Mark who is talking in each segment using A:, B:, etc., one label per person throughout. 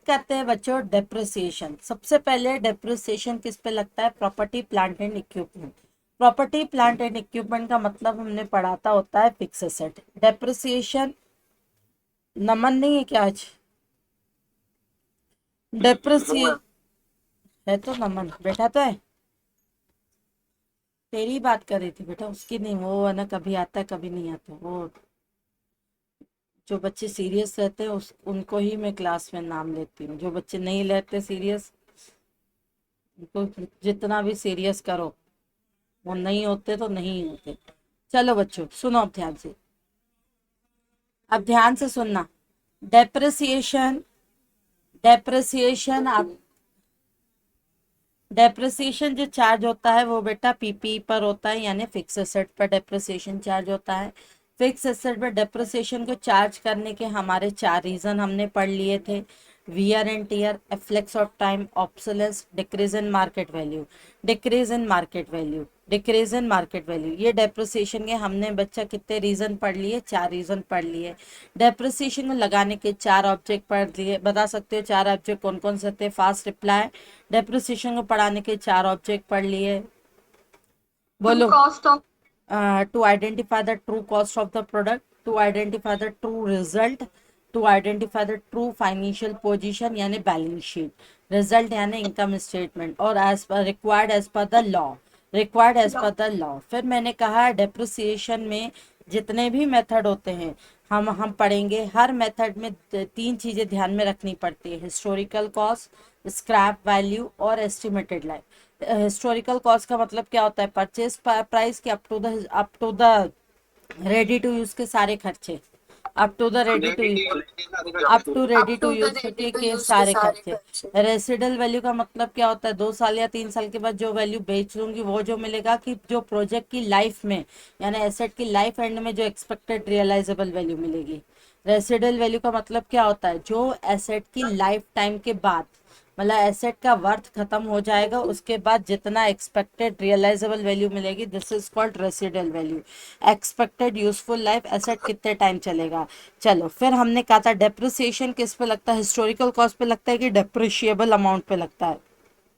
A: Start करते हैं बच्चों डेप्रिसिएशन। सबसे पहले डेप्रिसिएशन किस पे लगता है? Property plant and equipment. Property plant and equipment का मतलब हमने पढ़ाता होता है फिक्स एसेट। डेप्रिसिएशन नमन नहीं है क्या आज? डेप्रिसिएशन है तो नमन बैठा तो है। तेरी बात कर रही थी बेटा, उसकी नहीं। वो है ना, कभी आता है कभी नहीं आता। वो जो बच्चे सीरियस रहते हैं उनको ही मैं क्लास में नाम लेती हूँ। जो बच्चे नहीं लेते सीरियस, उनको जितना भी सीरियस करो, वो नहीं होते तो नहीं होते। चलो बच्चों सुनो अब ध्यान से, अब ध्यान से सुनना। डेप्रिसिएशन, डेप्रिसिएशन आप डेप्रिसिएशन जो चार्ज होता है वो बेटा पीपी पर होता है, यानी फिक्स एसेट पर डेप्रिसिएशन चार्ज होता है। फिक्स एसेट पर डेप्रिसिएशन को चार्ज करने के हमारे 4 रीजन हमने पढ़ लिए थे। Wear and tear, efflux of time, obsolescence, decrease in market value. Decrease in market value, decrease in market value, ये डेप्रिसिएशन के हमने बच्चा कितने रीजन पढ़ लिए? 4 रीजन पढ़ लिए। डेप्रिसिएशन को लगाने के 4 ऑब्जेक्ट पढ़ लिए। बता सकते हो 4 ऑब्जेक्ट कौन कौन से थे? Fast reply. डेप्रिसिएशन को पढ़ाने के 4 ऑब्जेक्ट पढ़ लिए, बोलो।
B: Cost of
A: to identify the true cost of the product, to identify the true result, to identify the true financial position यानी बैलेंस शीट, रिजल्ट यानी इनकम स्टेटमेंट, और as per required as per the law, required as per the law. फिर मैंने कहा depreciation में जितने भी method होते हैं हम पढ़ेंगे। हर मेथड में 3 चीजें ध्यान में रखनी पड़ती है: हिस्टोरिकल कॉस्ट, स्क्रैप वैल्यू और एस्टिमेटेड लाइफ। हिस्टोरिकल कॉस्ट का मतलब क्या होता है? परचेज प्राइस के up to the ready to use के सारे खर्चे, up to the ready to use, up to ready
B: up
A: to
B: to the
A: use
B: ready to
A: के
B: यूज के
A: सारे
B: सारे
A: खर्चे।
B: खर्चे।
A: रेसिडल वैल्यू का मतलब क्या होता है? 2 साल या 3 साल के बाद जो वैल्यू बेच लूंगी वो जो मिलेगा, कि जो प्रोजेक्ट की लाइफ में यानी एसेट की लाइफ एंड में जो एक्सपेक्टेड रियलाइजेबल वैल्यू मिलेगी। रेसिडल वैल्यू का मतलब क्या होता है? जो एसेट की लाइफ टाइम के बाद, मतलब एसेट का वर्थ खत्म हो जाएगा उसके बाद जितना एक्सपेक्टेड रियलाइजेबल वैल्यू मिलेगी, this is called residual value. Expected useful life, asset कितने टाइम चलेगा। चलो फिर हमने कहा था डेप्रिसिएशन किस पे लगता है? हिस्टोरिकल कॉस्ट पे लगता है कि डेप्रिशिएबल अमाउंट पे लगता है?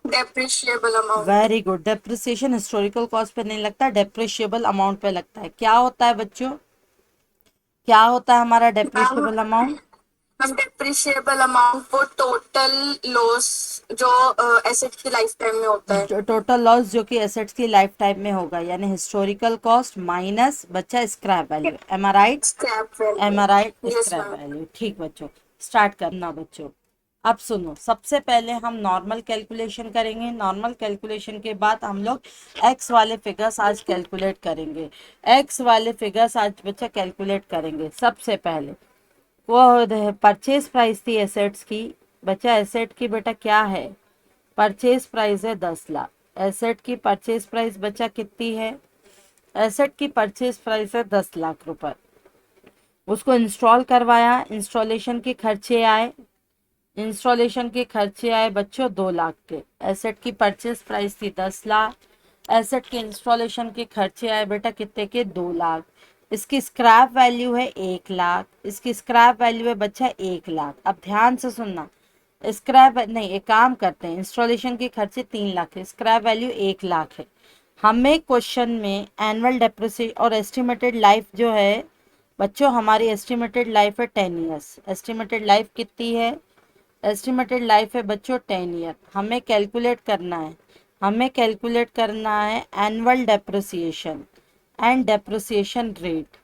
B: Depreciable amount.
A: Very good. Depreciation historical cost पे नहीं लगता, डेप्रिशिएबल अमाउंट पे लगता है। क्या होता है बच्चों? क्या होता है हमारा
B: मैम,
A: डेप्रिशिएबल अमाउंट?
B: हम डेप्रिशिएबल अमाउंट वो टोटल लॉस जो एसेट की लाइफ टाइम में होता है।
A: टोटल लॉस जो कि एसेट्स की लाइफ टाइम में होगा, यानी हिस्टोरिकल कॉस्ट माइनस बच्चा scrap value. Am I right?
B: Scrap
A: am
B: value.
A: I right?
B: Yes
A: scrap
B: ma'am.
A: Value. ठीक बच्चों, स्टार्ट करना बच्चों। अब सुनो, सबसे पहले हम नॉर्मल कैलकुलेशन करेंगे। नॉर्मल कैलकुलेशन के बाद हम लोग एक्स वाले फिगर्स आज कैलकुलेट करेंगे। एक्स वाले फिगर्स आज बच्चा कैलकुलेट करेंगे। सबसे पहले वो परचेज प्राइस थी एसेट्स की। बच्चा एसेट की बेटा क्या है? परचेज प्राइस है 10 लाख। एसेट की परचेज प्राइस बच्चा कितनी है? एसेट की परचेज प्राइस है 10 लाख रुपए। उसको इंस्टॉल करवाया, इंस्टॉलेशन के खर्चे आए, इंस्टॉलेशन के खर्चे आए बच्चों 2 लाख के। एसेट की परचेज प्राइस थी 10 लाख, एसेट के इंस्टॉलेशन के खर्चे आए बेटा कितने के? 2 लाख। इसकी स्क्रैप वैल्यू है 1 लाख। इसकी स्क्रैप वैल्यू है बच्चा 1 लाख। अब ध्यान से सुनना, स्क्रैप नहीं, एक काम करते हैं, इंस्टॉलेशन के खर्चे 3 लाख है, स्क्रैप वैल्यू 1 लाख है। हमें क्वेश्चन में एनुअल डेप्रिसिएशन और एस्टिमेटेड लाइफ जो है बच्चों, हमारी एस्टिमेटेड लाइफ है 10 ईयर्स। एस्टिमेटेड लाइफ कितनी है? एस्टिमेटेड लाइफ है बच्चों 10 ईयर। हमें कैलकुलेट करना है, हमें कैलकुलेट करना है annual depreciation and depreciation rate.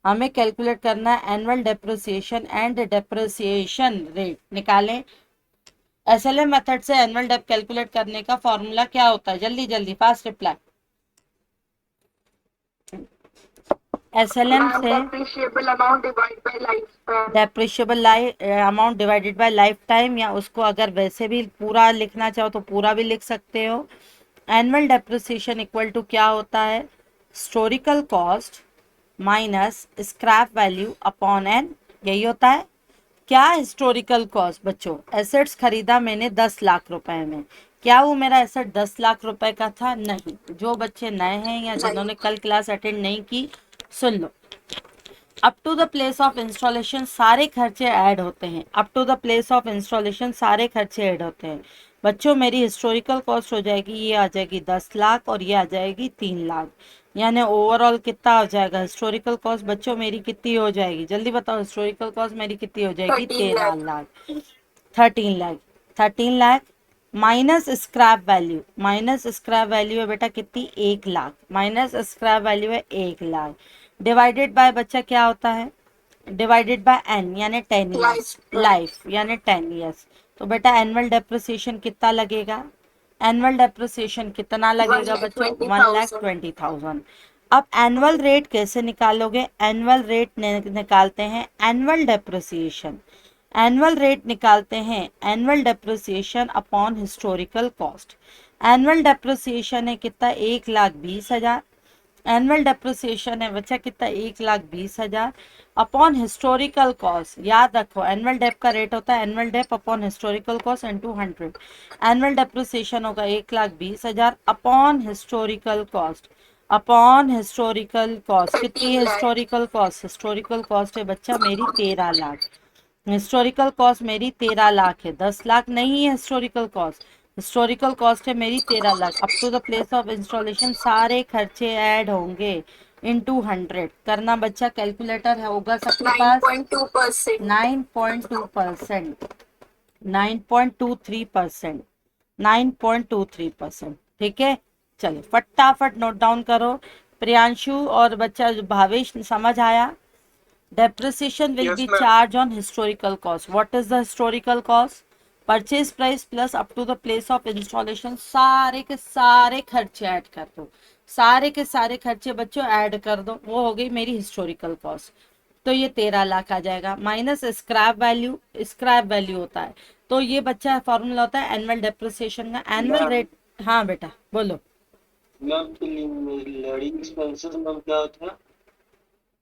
A: हमें कैलकुलेट करना है annual depreciation and depreciation rate. निकालें। एसएलएम मेथड से एनुअल डेप कैलकुलेट करने का फॉर्मूला क्या होता है? जल्दी जल्दी फास्ट रिप्लाई। एसएलएम
B: मैम,
A: से
B: depreciable amount divide by life time.
A: Depreciable amount divided by life time, या उसको अगर वैसे भी पूरा लिखना चाहो तो पूरा भी लिख सकते हो। एनुअल डेप्रिसिएशन इक्वल टू क्या होता है? Historical cost minus scrap value upon N, यही होता है। क्या हिस्टोरिकल कॉस्ट बच्चों? एसेट्स खरीदा मैंने 10 लाख रुपए में। क्या वो मेरा एसेट 10 लाख रुपए का था? नहीं। जो बच्चे नए हैं या
B: नहीं।
A: जिन्होंने कल क्लास अटेंड नहीं की, सुन लो। Up to the place of installation सारे खर्चे ऐड होते हैं, up to the place of installation सारे खर्चे ऐड होते हैं। बच्चों मेरी हिस्टोरिकल कॉस्ट हो जाएगी, ये आ जाएगी 10 लाख और ये आ जाएगी 3 लाख, यानी ओवरऑल कितना हो जाएगा हिस्टोरिकल कॉस्ट बच्चों मेरी कितनी हो जाएगी, जल्दी बताओ हिस्टोरिकल कॉस्ट मेरी कितनी हो जाएगी?
B: 13
A: 13
B: lakh।
A: Lakh 13 lakh 13 lakh minus scrap value, minus scrap value है बेटा कितनी? 1 लाख, माइनस स्क्रैप वैल्यू है 1 लाख, डिवाइडेड बाय बच्चा क्या होता है? डिवाइडेड बाय एन यानी 10 ईयर्स,
B: Life।
A: लाइफ यानी 10 ईयर्स। तो बेटा एनुअल डेप्रिसिएशन कितना लगेगा? एनुअल डेप्रिसिएशन कितना लगेगा बच्चों?
B: 1,20,000।
A: 1,20,000। अब एनुअल रेट कैसे निकालोगे? एनुअल रेट निकालते हैं एनुअल डेप्रिसिएशन, एनुअल रेट निकालते हैं annual depreciation upon historical cost. Annual depreciation है कितना? 1,20,000। एनुअल डेप्रिसिएशन है बच्चा कितना? 1,20,000 अपॉन हिस्टोरिकल कॉस्ट। याद रखो एनुअल डेप का रेट होता है annual dep upon historical cost into 100। Annual depreciation होगा 1,20,000 upon historical cost, upon historical cost कितनी है?
B: 13 lakh।
A: Historical cost, historical cost है बच्चा मेरी 13 लाख, हिस्टोरिकल कॉस्ट मेरी 13 लाख है, 10 लाख नहीं है हिस्टोरिकल कॉस्ट, हिस्टोरिकल कॉस्ट है मेरी 13 lakh. Up to the place of installation सारे खर्चे ऐड होंगे इनटू 100 करना बच्चा, कैलकुलेटर है होगा सबके पास?
B: 9.2%।
A: 9.2%, 9.23%, 9.23%। ठीक है, चलो फटाफट नोट डाउन करो। प्रियांशु और बच्चा भावेश समझ आया? Depreciation will
C: Yes,
A: be
C: ma'am.
A: charged on historical cost. What is the historical cost? Purchase price plus up to the place of installation सारे के सारे खर्चे ऐड कर दो, सारे के सारे खर्चे बच्चों ऐड कर दो, वो हो गई मेरी हिस्टोरिकल कॉस्ट। तो ये 13 लाख आ जाएगा minus scrap value, scrap value होता है तो ये बच्चा फॉर्मूला होता है एनुअल डेप्रिसिएशन का, एनुअल
C: मैम।
A: रेट। हाँ बेटा बोलो।
C: मैम लर्निंग एक्सपेंसेस मैम क्या होता है?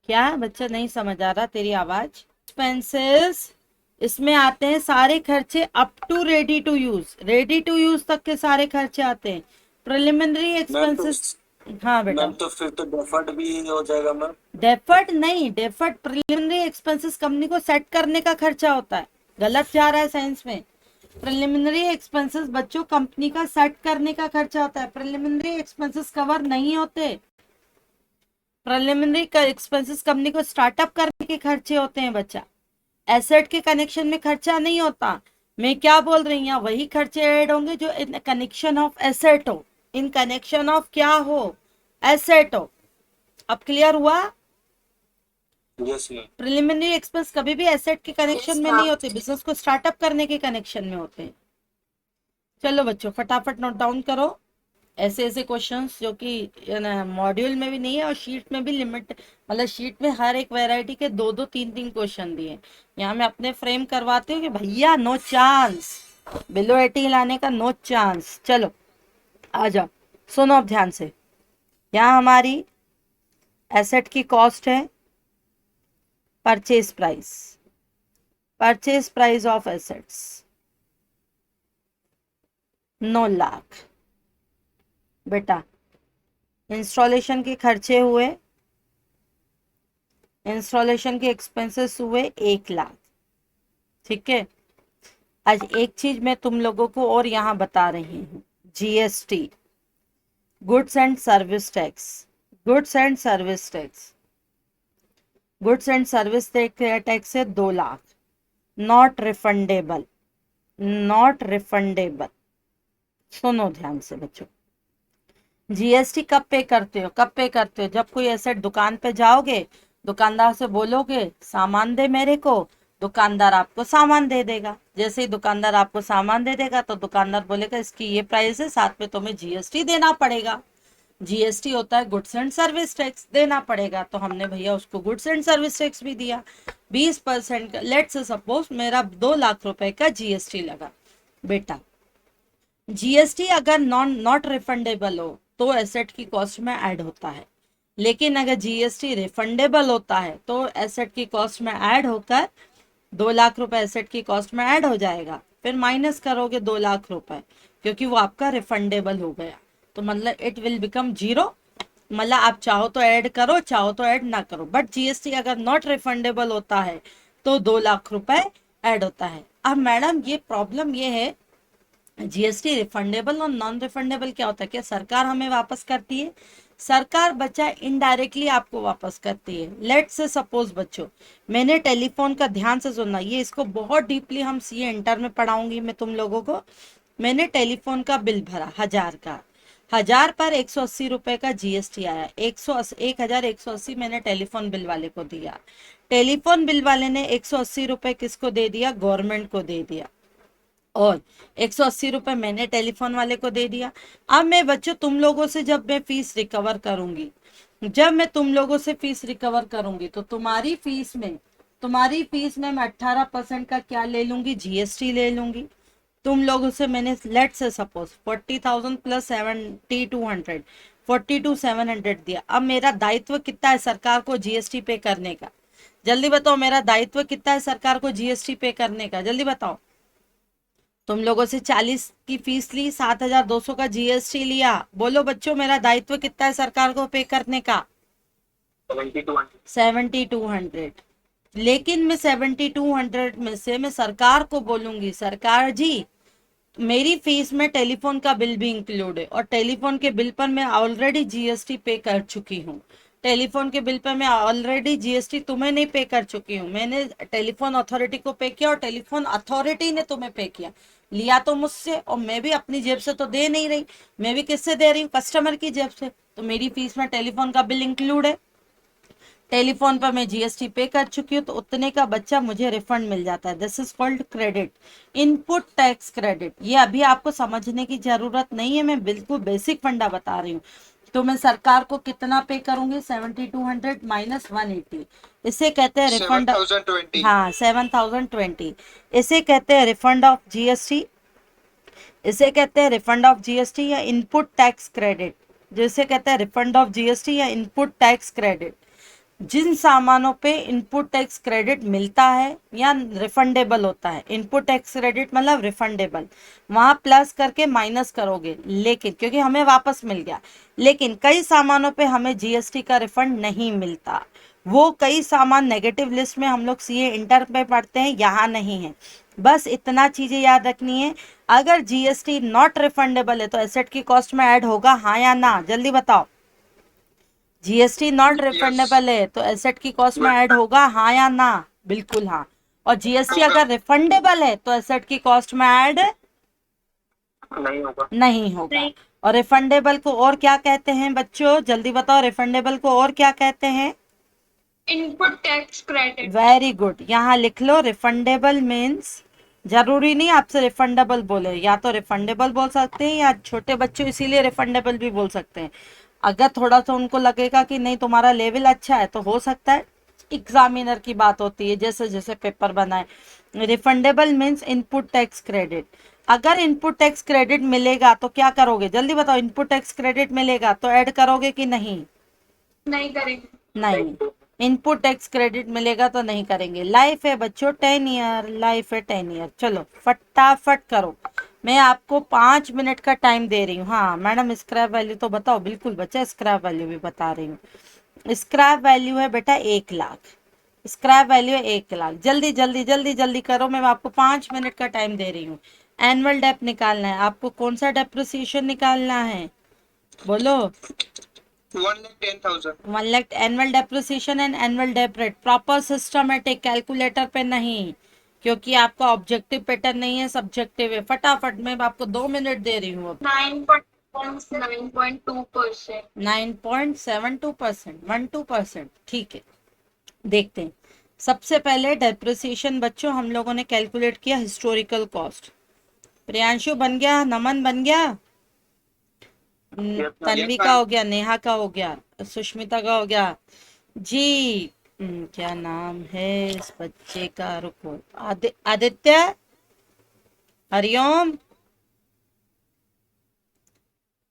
A: क्या बच्चा नहीं समझ आ रहा तेरी आवाज? एक्सपेंसेस इसमें आते हैं सारे खर्चे up to ready to use, ready to use तक के सारे खर्चे आते हैं। प्रिलिमिनरी
C: मैम तो
A: एक्सपेंसेस, हाँ बेटा।
C: मैम तो फिर तो डेफर्ड भी हो जाएगा मैम।
A: डेफर्ड नहीं, डेफर्ड प्रिलिमिनरी एक्सपेंसेस कंपनी को सेट करने का खर्चा होता है, गलत जा रहा है साइंस में। प्रिलिमिनरी एक्सपेंसेस बच्चों कंपनी का सेट करने का खर्चा होता है, प्रिलिमिनरी एक्सपेंसेस कवर नहीं होते। प्रिलिमिनरी एक्सपेंसेस कंपनी को स्टार्टअप करने के खर्चे होते हैं बच्चा, एसेट के कनेक्शन में खर्चा नहीं होता। मैं क्या बोल रही हूँ, वही खर्चे ऐड होंगे जो इन कनेक्शन ऑफ एसेट हो, इन कनेक्शन ऑफ क्या हो? एसेट हो। अब क्लियर हुआ?
C: Yes ma'am.
A: प्रिलिमिनरी एक्सपेंस कभी भी एसेट के कनेक्शन
B: Yes,
A: में
B: ma'am।
A: नहीं होते, बिजनेस को स्टार्टअप करने के कनेक्शन में होते हैं। चलो बच्चों फटाफट नोट डाउन करो, ऐसे ऐसे क्वेश्चंस जो कि मॉड्यूल में भी नहीं है और शीट में भी लिमिट, मतलब शीट में हर एक वैरायटी के दो दो तीन तीन क्वेश्चन दिए। यहाँ मैं अपने फ्रेम करवाती हूँ कि भैया नो चांस, बिलो 80 लाने का नो चांस। चलो आ जाओ, सुनो अब ध्यान से। यहाँ हमारी एसेट की कॉस्ट है purchase price, purchase price of assets 9 lakh बेटा। इंस्टॉलेशन के खर्चे हुए, इंस्टॉलेशन के एक्सपेंसेस हुए 1 लाख। ठीक है, आज एक चीज मैं तुम लोगों को और यहाँ बता रही हूँ, GST, goods and service tax, goods and service tax, goods and service tax है 2 lakh, not refundable, not refundable. सुनो ध्यान से बच्चों, जीएसटी कब पे करते हो? कब पे करते हो? जब कोई एसेट दुकान पे जाओगे, दुकानदार से बोलोगे सामान दे मेरे को, दुकानदार आपको सामान दे देगा। जैसे ही दुकानदार आपको सामान दे देगा तो दुकानदार बोलेगा इसकी ये प्राइस है, साथ में तुम्हें जीएसटी देना पड़ेगा। जीएसटी होता है गुड्स एंड सर्विस टैक्स, देना पड़ेगा। तो हमने भैया उसको गुड्स एंड सर्विस टैक्स भी दिया 20% का। लेट्स सपोज मेरा 2 लाख रुपए का जीएसटी लगा बेटा। जीएसटी अगर नॉट रिफंडेबल हो तो एसेट की कॉस्ट में ऐड होता है, लेकिन अगर जीएसटी रिफंडेबल होता है तो एसेट की कॉस्ट में ऐड होकर 2 लाख रुपए एसेट की कॉस्ट में ऐड हो जाएगा। फिर माइनस करोगे 2 लाख रुपए, क्योंकि वो आपका रिफंडेबल हो गया, तो मतलब इट विल बिकम जीरो मतलब आप चाहो तो ऐड करो, चाहो तो ऐड ना करो, बट जीएसटी अगर नॉट रिफंडेबल होता है तो 2 लाख रुपए ऐड होता है। अब मैडम ये प्रॉब्लम ये है, जीएसटी रिफंडेबल और नॉन रिफंडेबल क्या होता है? क्या सरकार हमें वापस करती है? सरकार बच्चा इनडायरेक्टली आपको वापस करती है। लेट से सपोज बच्चों, मैंने टेलीफोन का, ध्यान से सुनना, ये इसको बहुत डीपली हम सीए इंटर में पढ़ाऊंगी मैं तुम लोगों को। मैंने टेलीफोन का बिल भरा 1000 का, 1000 पर 180 रुपए का जीएसटी आया, 1180 मैंने टेलीफोन बिल वाले को दिया। टेलीफोन बिल वाले ने 180 रुपए किसको दे दिया? गवर्नमेंट को दे दिया, और 180 रुपए मैंने टेलीफोन वाले को दे दिया। अब मैं बच्चों तुम लोगों से जब मैं फीस रिकवर करूंगी, जब मैं तुम लोगों से फीस रिकवर करूंगी तो तुम्हारी फीस में मैं 18% का क्या ले लूंगी? जीएसटी ले लूंगी। तुम लोगों से मैंने लेट से सपोज 40,000 प्लस 7200, 42,700 दिया। अब मेरा दायित्व कितना है सरकार को जीएसटी पे करने का? जल्दी बताओ, मेरा दायित्व कितना है सरकार को जीएसटी पे करने का? जल्दी बताओ। तुम लोगों से 40 की फीस ली, 7,200 का जीएसटी लिया। बोलो बच्चों, मेरा दायित्व कितना है सरकार को पे करने का? 7200। लेकिन मैं 7200 में से मैं सरकार को बोलूंगी, सरकार जी मेरी फीस में टेलीफोन का बिल भी इंक्लूड है, और टेलीफोन के बिल पर मैं ऑलरेडी जीएसटी पे कर चुकी हूँ। टेलीफोन के बिल पर मैं ऑलरेडी जीएसटी तुम्हें नहीं पे कर चुकी हूँ, मैंने टेलीफोन अथॉरिटी को पे किया और टेलीफोन अथॉरिटी ने तुम्हें पे किया। लिया तो मुझसे, और मैं भी अपनी जेब से तो दे नहीं रही, मैं भी किससे दे रही हूँ? कस्टमर की जेब से। तो मेरी फीस में टेलीफोन का बिल इंक्लूड है, टेलीफोन पर मैं जीएसटी पे कर चुकी हूँ, तो उतने का बच्चा मुझे रिफंड मिल जाता है। This is called credit, input tax credit. ये अभी आपको समझने की जरूरत नहीं है, मैं बिल्कुल बेसिक फंडा बता रही हूँ। तो मैं सरकार को कितना पे करूंगी? 7200 माइनस 180, इसे कहते हैं रिफंड।
D: 7,020।
A: हाँ, 7020, इसे कहते हैं रिफंड ऑफ जीएसटी, इसे कहते हैं रिफंड ऑफ जीएसटी या इनपुट टैक्स क्रेडिट, जिसे कहते हैं रिफंड ऑफ जीएसटी या इनपुट टैक्स क्रेडिट। जिन सामानों पे इनपुट टैक्स क्रेडिट मिलता है या रिफंडेबल होता है, इनपुट टैक्स क्रेडिट मतलब रिफंडेबल, वहां प्लस करके माइनस करोगे, लेकिन क्योंकि हमें वापस मिल गया। लेकिन कई सामानों पे हमें जीएसटी का रिफंड नहीं मिलता, वो कई सामान नेगेटिव लिस्ट में हम लोग सीए इंटर पे पढ़ते हैं, यहाँ नहीं है। बस इतना चीजें याद रखनी है। अगर जीएसटी नॉट रिफंडेबल है तो एसेट की कॉस्ट में ऐड होगा, हाँ या ना? जल्दी बताओ। जीएसटी नॉट रिफंडेबल है तो एसेट की कॉस्ट में ऐड होगा, हाँ या ना? बिल्कुल हाँ। और जीएसटी अगर रिफंडेबल है तो एसेट की कॉस्ट में ऐड
C: नहीं होगा।
A: नहीं होगा। और रिफंडेबल को और क्या कहते हैं बच्चों? जल्दी बताओ, रिफंडेबल को और क्या कहते हैं?
B: Input tax credit.
A: Very good, यहाँ लिख लो। रिफंडेबल मीन्स, जरूरी नहीं आपसे रिफंडेबल बोले, या तो रिफंडेबल बोल सकते हैं या छोटे बच्चों इसीलिए रिफंडेबल भी बोल सकते हैं। अगर थोड़ा सा उनको लगेगा कि नहीं तुम्हारा लेवल अच्छा है तो हो सकता है, एग्जामिनर की बात होती है, जैसे जैसे पेपर बनाए। Refundable means input tax credit. अगर इनपुट टैक्स क्रेडिट मिलेगा तो क्या करोगे? जल्दी बताओ, इनपुट टैक्स क्रेडिट मिलेगा तो ऐड करोगे कि नहीं?
B: नहीं करेंगे।
A: नहीं, इनपुट टैक्स क्रेडिट मिलेगा तो नहीं करेंगे। लाइफ है बच्चों 10 ईयर, लाइफ है 10 ईयर। चलो फटाफट करो, मैं आपको 5 मिनट का टाइम दे रही हूँ। हाँ मैडम, स्क्रैप वैल्यू तो बताओ। बिल्कुल बच्चा, स्क्रैप वैल्यू भी बता रही हूँ। स्क्रैप वैल्यू है बेटा 1 लाख, स्क्रैप वैल्यू है 1 लाख। जल्दी जल्दी जल्दी जल्दी करो, मैं आपको 5 मिनट का टाइम दे रही हूँ। एनुअल डेप निकालना है आपको। कौन सा डेप्रिसिएशन निकालना है? बोलो।
D: 1,10,000।
A: 1 lakh annual depreciation and annual dep rate. Proper systematic, calculator पे नहीं, क्योंकि आपका ऑब्जेक्टिव पैटर्न नहीं है, सब्जेक्टिव है। फटाफट, मैं आपको 2 मिनट दे रही हूँ।
B: 9.2%।
A: 9.72%, 12%, ठीक है। देखते हैं। सबसे पहले डेप्रिसिएशन बच्चों हम लोगों ने कैलकुलेट किया हिस्टोरिकल कॉस्ट। प्रियांशु बन गया? नमन बन गया? तन्वी का हो गया, नेहा का हो गया, सुष्मिता का हो गया जी। क्या नाम है इस बच्चे का? रुको, आदित्य, हरिओम।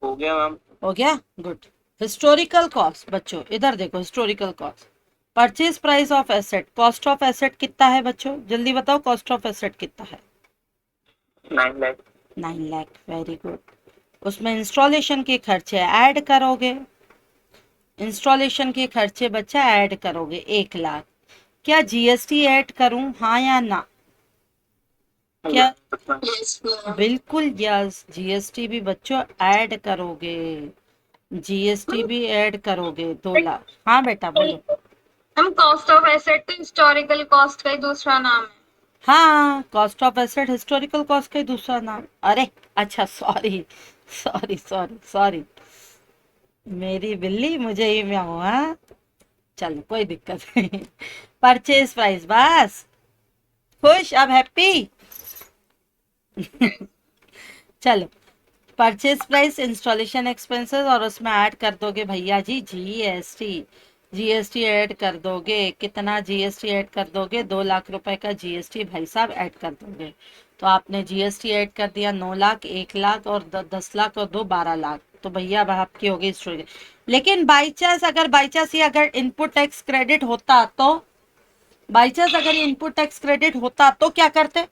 C: हो गया मैम।
A: हो गया, गुड। हिस्टोरिकल कॉस्ट बच्चों इधर देखो, historical cost, purchase price of asset, cost of asset कितना है बच्चों? जल्दी बताओ, कॉस्ट ऑफ एसेट कितना है?
C: 9 लाख।
A: 9 lakh, very good. उसमें इंस्टॉलेशन के खर्चे ऐड करोगे, इंस्टॉलेशन के खर्चे बच्चा ऐड करोगे 1 लाख। क्या जीएसटी ऐड करूं, हाँ या ना? क्या?
B: Yes ma'am.
A: बिल्कुल यस, जीएसटी भी बच्चों ऐड करोगे, जीएसटी भी ऐड करोगे 2 लाख। हाँ बेटा बोलो।
D: हम कॉस्ट ऑफ एसेट तो हिस्टोरिकल कॉस्ट का ही दूसरा नाम है।
A: हाँ, cost of asset historical cost का ही दूसरा नाम। अरे अच्छा, सॉरी सॉरी सॉरी सॉरी, मेरी बिल्ली मुझे ही मैं हूँ। हाँ चलो कोई दिक्कत नहीं। परचेज प्राइस, बस खुश, अब हैप्पी। चलो, परचेज प्राइस, इंस्टॉलेशन एक्सपेंसेस और उसमें ऐड कर दोगे भैया जी जीएसटी। जीएसटी ऐड कर दोगे, कितना जीएसटी ऐड कर दोगे? 2 लाख रुपए का जीएसटी भाई साहब ऐड कर दोगे। तो आपने जीएसटी ऐड कर दिया 9 लाख, 1 लाख और 10 लाख और 2 12 लाख। तो भैया अब आपकी हो गई स्टोरी। लेकिन बाई चांस ये अगर इनपुट टैक्स क्रेडिट होता तो, बाई चांस अगर ये इनपुट टैक्स क्रेडिट होता तो क्या करते?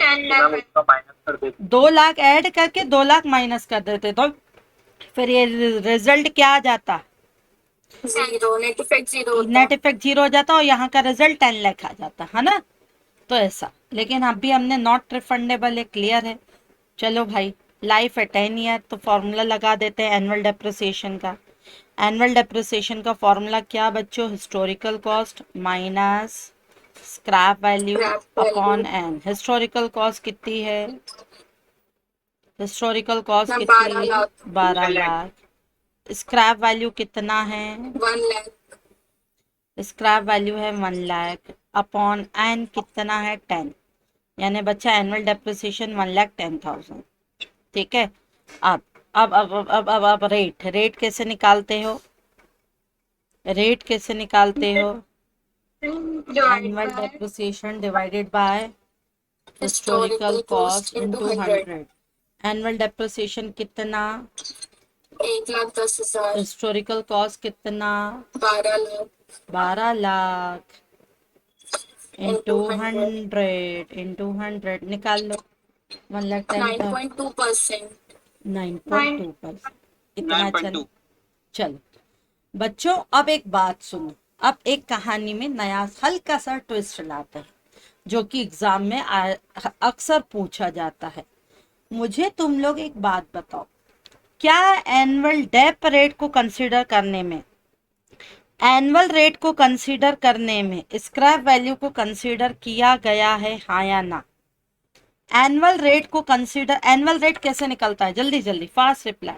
D: 10 लाख
C: उसका माइनस कर देते
A: 2 लाख ऐड करके 2 लाख माइनस कर देते, तो फिर ये रिजल्ट क्या आ जाता?
B: जीरो, नेट इफेक्ट जीरो होता।
A: नेट इफेक्ट 0 हो जाता और यहाँ का रिजल्ट 10 लाख आ जाता है ना। तो ऐसा, लेकिन अभी हमने नॉट रिफंडेबल है, क्लियर है। चलो भाई, लाइफ है 10 ईयर, तो फॉर्मूला लगा देते हैं एनुअल डेप्रिसिएशन का। एनुअल डेप्रिसिएशन का फॉर्मूला क्या बच्चों? Historical cost minus scrap value
B: Scrap value।
A: Upon N. Historical cost कितनी है? हिस्टोरिकल कॉस्ट
B: मैम
A: कितनी
B: 12
A: है?
B: लाख।
A: 12 लाख। स्क्रैप वैल्यू कितना है?
B: 1 लाख।
A: स्क्रैप वैल्यू है 1 लाख, अपॉन एन कितना है? 10। यानी बच्चा एनुअल डेप्रिसिएशन 1,10,000। ठीक है। अब रेट कैसे निकालते हो? रेट कैसे निकालते हो? Annual depreciation divided by historical cost into 100। Annual depreciation कितना?
B: 1,10,000।
A: हिस्टोरिकल कॉस्ट कितना?
B: 12 लाख
A: 12 लाख इंटू
B: into
A: 100 निकाल लो। 1,10,000
B: 9.2%।
A: 9.2%। इतना अच्छा नहीं। चलो बच्चों, अब एक बात सुनो। अब एक कहानी में नया हल्का सा ट्विस्ट लाते हैं, जो कि एग्जाम में अक्सर पूछा जाता है। मुझे तुम लोग एक बात बताओ, क्या एनुअल डेप रेट को कंसीडर करने में, एनुअल रेट को कंसीडर करने में स्क्रैप वैल्यू को कंसीडर किया गया है, हाँ या ना? एनुअल रेट को कंसीडर, एनुअल रेट कैसे निकलता है? जल्दी जल्दी फास्ट रिप्लाई।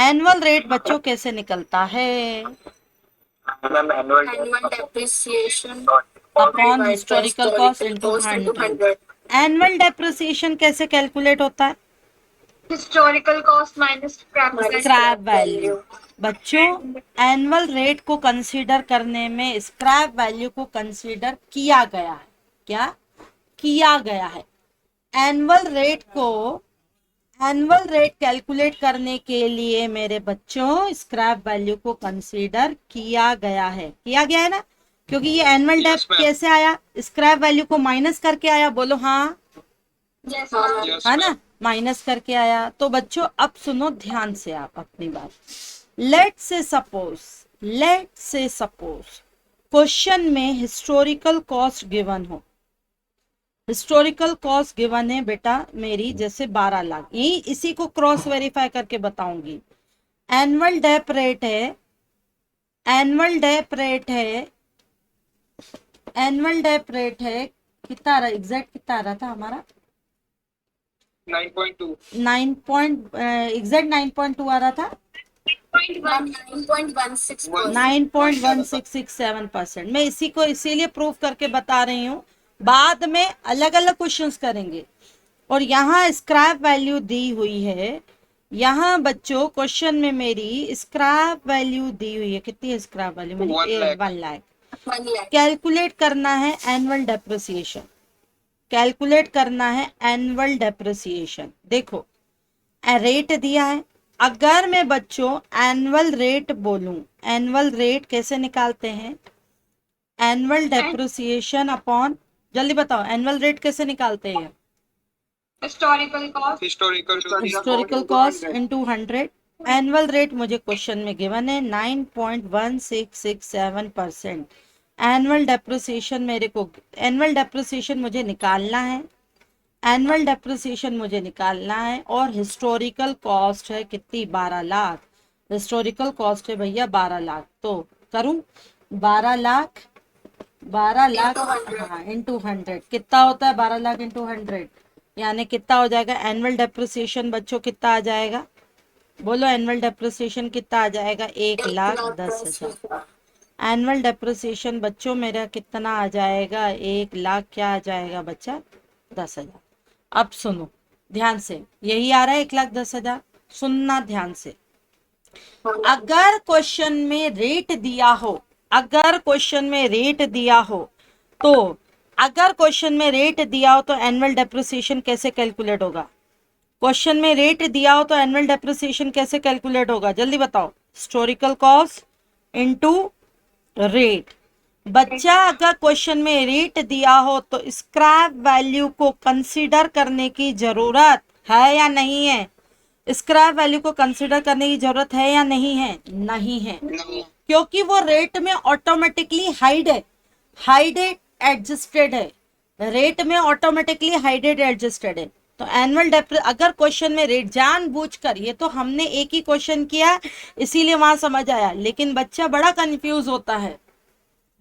A: एनुअल रेट बच्चों कैसे निकलता है?
C: Ma'am annual
B: Annual depreciation
A: upon
B: by
A: historical cost into
B: cost into
A: 100।
B: 100।
A: Annual depreciation कैसे कैलकुलेट होता है?
D: Historical cost minus scrap
A: scrap value. बच्चों, एनुअल रेट को कंसीडर करने में स्क्रैप वैल्यू को कंसीडर किया गया है। क्या किया गया है? एनुअल रेट को, एनुअल रेट कैलकुलेट करने के लिए मेरे बच्चों स्क्रैप वैल्यू को कंसीडर किया गया है। किया गया है ना, क्योंकि ये एनुअल डेप कैसे आया? स्क्रैप वैल्यू को माइनस करके आया। बोलो हाँ, है ना, माइनस करके आया। तो बच्चों अब सुनो ध्यान से आप अपनी बात। लेट से सपोज क्वेश्चन में हिस्टोरिकल कॉस्ट गिवन हो। हिस्टोरिकल कॉस्ट गिवन है बेटा मेरी, जैसे 12 लाख, यही इसी को क्रॉस वेरीफाई करके बताऊंगी। एनुअल डेप रेट है, एनुअल डेप रेट है, एनुअल डेप रेट है कितना रहा? एग्जैक्ट कितना आ रहा था हमारा?
C: 9.2
A: एग्जैक्ट 9.2 आ रहा था।
B: 9.16%।
A: 9.1667%। मैं इसी को इसीलिए प्रूव करके बता रही हूँ, बाद में अलग अलग क्वेश्चंस करेंगे। और यहाँ स्क्रैप वैल्यू दी हुई है, यहाँ बच्चों क्वेश्चन में मेरी स्क्रैप वैल्यू दी हुई है। कितनी है स्क्रैप वैल्यू मेरी? 1 लाख।
B: 1 लाख।
A: कैलकुलेट करना है एनुअल डेप्रिसिएशन, कैलकुलेट करना है एनुअल डेप्रिसिएशन। देखो रेट दिया है, अगर मैं बच्चों एनुअल रेट बोलूं, एनुअल रेट कैसे निकालते हैं? एनुअल डेप्रिसिएशन अपॉन, जल्दी बताओ एनुअल रेट कैसे निकालते हैं?
D: Historical cost
A: historical cost into 100 annual rate मुझे क्वेश्चन में गिवन है 9.1667%। एनुअल डेप्रिसिएशन मेरे को, एनुअल डेप्रिसिएशन मुझे निकालना है, एनुअल डेप्रिसिएशन मुझे निकालना है। और हिस्टोरिकल कॉस्ट है कितनी, 12 लाख। हिस्टोरिकल कॉस्ट है भैया 12 लाख। तो करूं 12 लाख, 12 लाख हाँ इंटू 100 कितना होता है, 12 लाख इंटू 100 यानी कितना हो जाएगा। एनुअल डेप्रिसिएशन बच्चों कितना आ जाएगा, बोलो एनुअल डेप्रिसिएशन कितना आ जाएगा, 1,10,000। एनुअल डेप्रिसिएशन बच्चों मेरा कितना आ जाएगा, 1,00,000 क्या आ जाएगा बच्चा, 10,000। अब सुनो ध्यान से, यही आ रहा है 1,10,000, सुनना ध्यान से। अगर क्वेश्चन में रेट दिया हो, अगर क्वेश्चन में रेट दिया हो तो, अगर क्वेश्चन में रेट दिया हो तो एनुअल डेप्रिसिएशन कैसे कैलकुलेट होगा। क्वेश्चन में रेट दिया हो तो एनुअल डेप्रिसिएशन कैसे कैलकुलेट होगा, जल्दी बताओ। Historical cost into rate. बच्चा अगर क्वेश्चन में रेट दिया हो तो स्क्रैप वैल्यू को कंसीडर करने की जरूरत है या नहीं है, स्क्रैप वैल्यू को कंसीडर करने की जरूरत है या नहीं है, नहीं है, क्योंकि वो रेट में ऑटोमेटिकली हाइड है, हाइडेड एडजस्टेड है, रेट में ऑटोमेटिकली हाइडेड एडजस्टेड है। तो एनुअल अगर क्वेश्चन में रेट जानबूझकर, ये तो हमने एक ही क्वेश्चन किया इसीलिए वहां समझ आया, लेकिन बच्चा बड़ा कंफ्यूज होता है।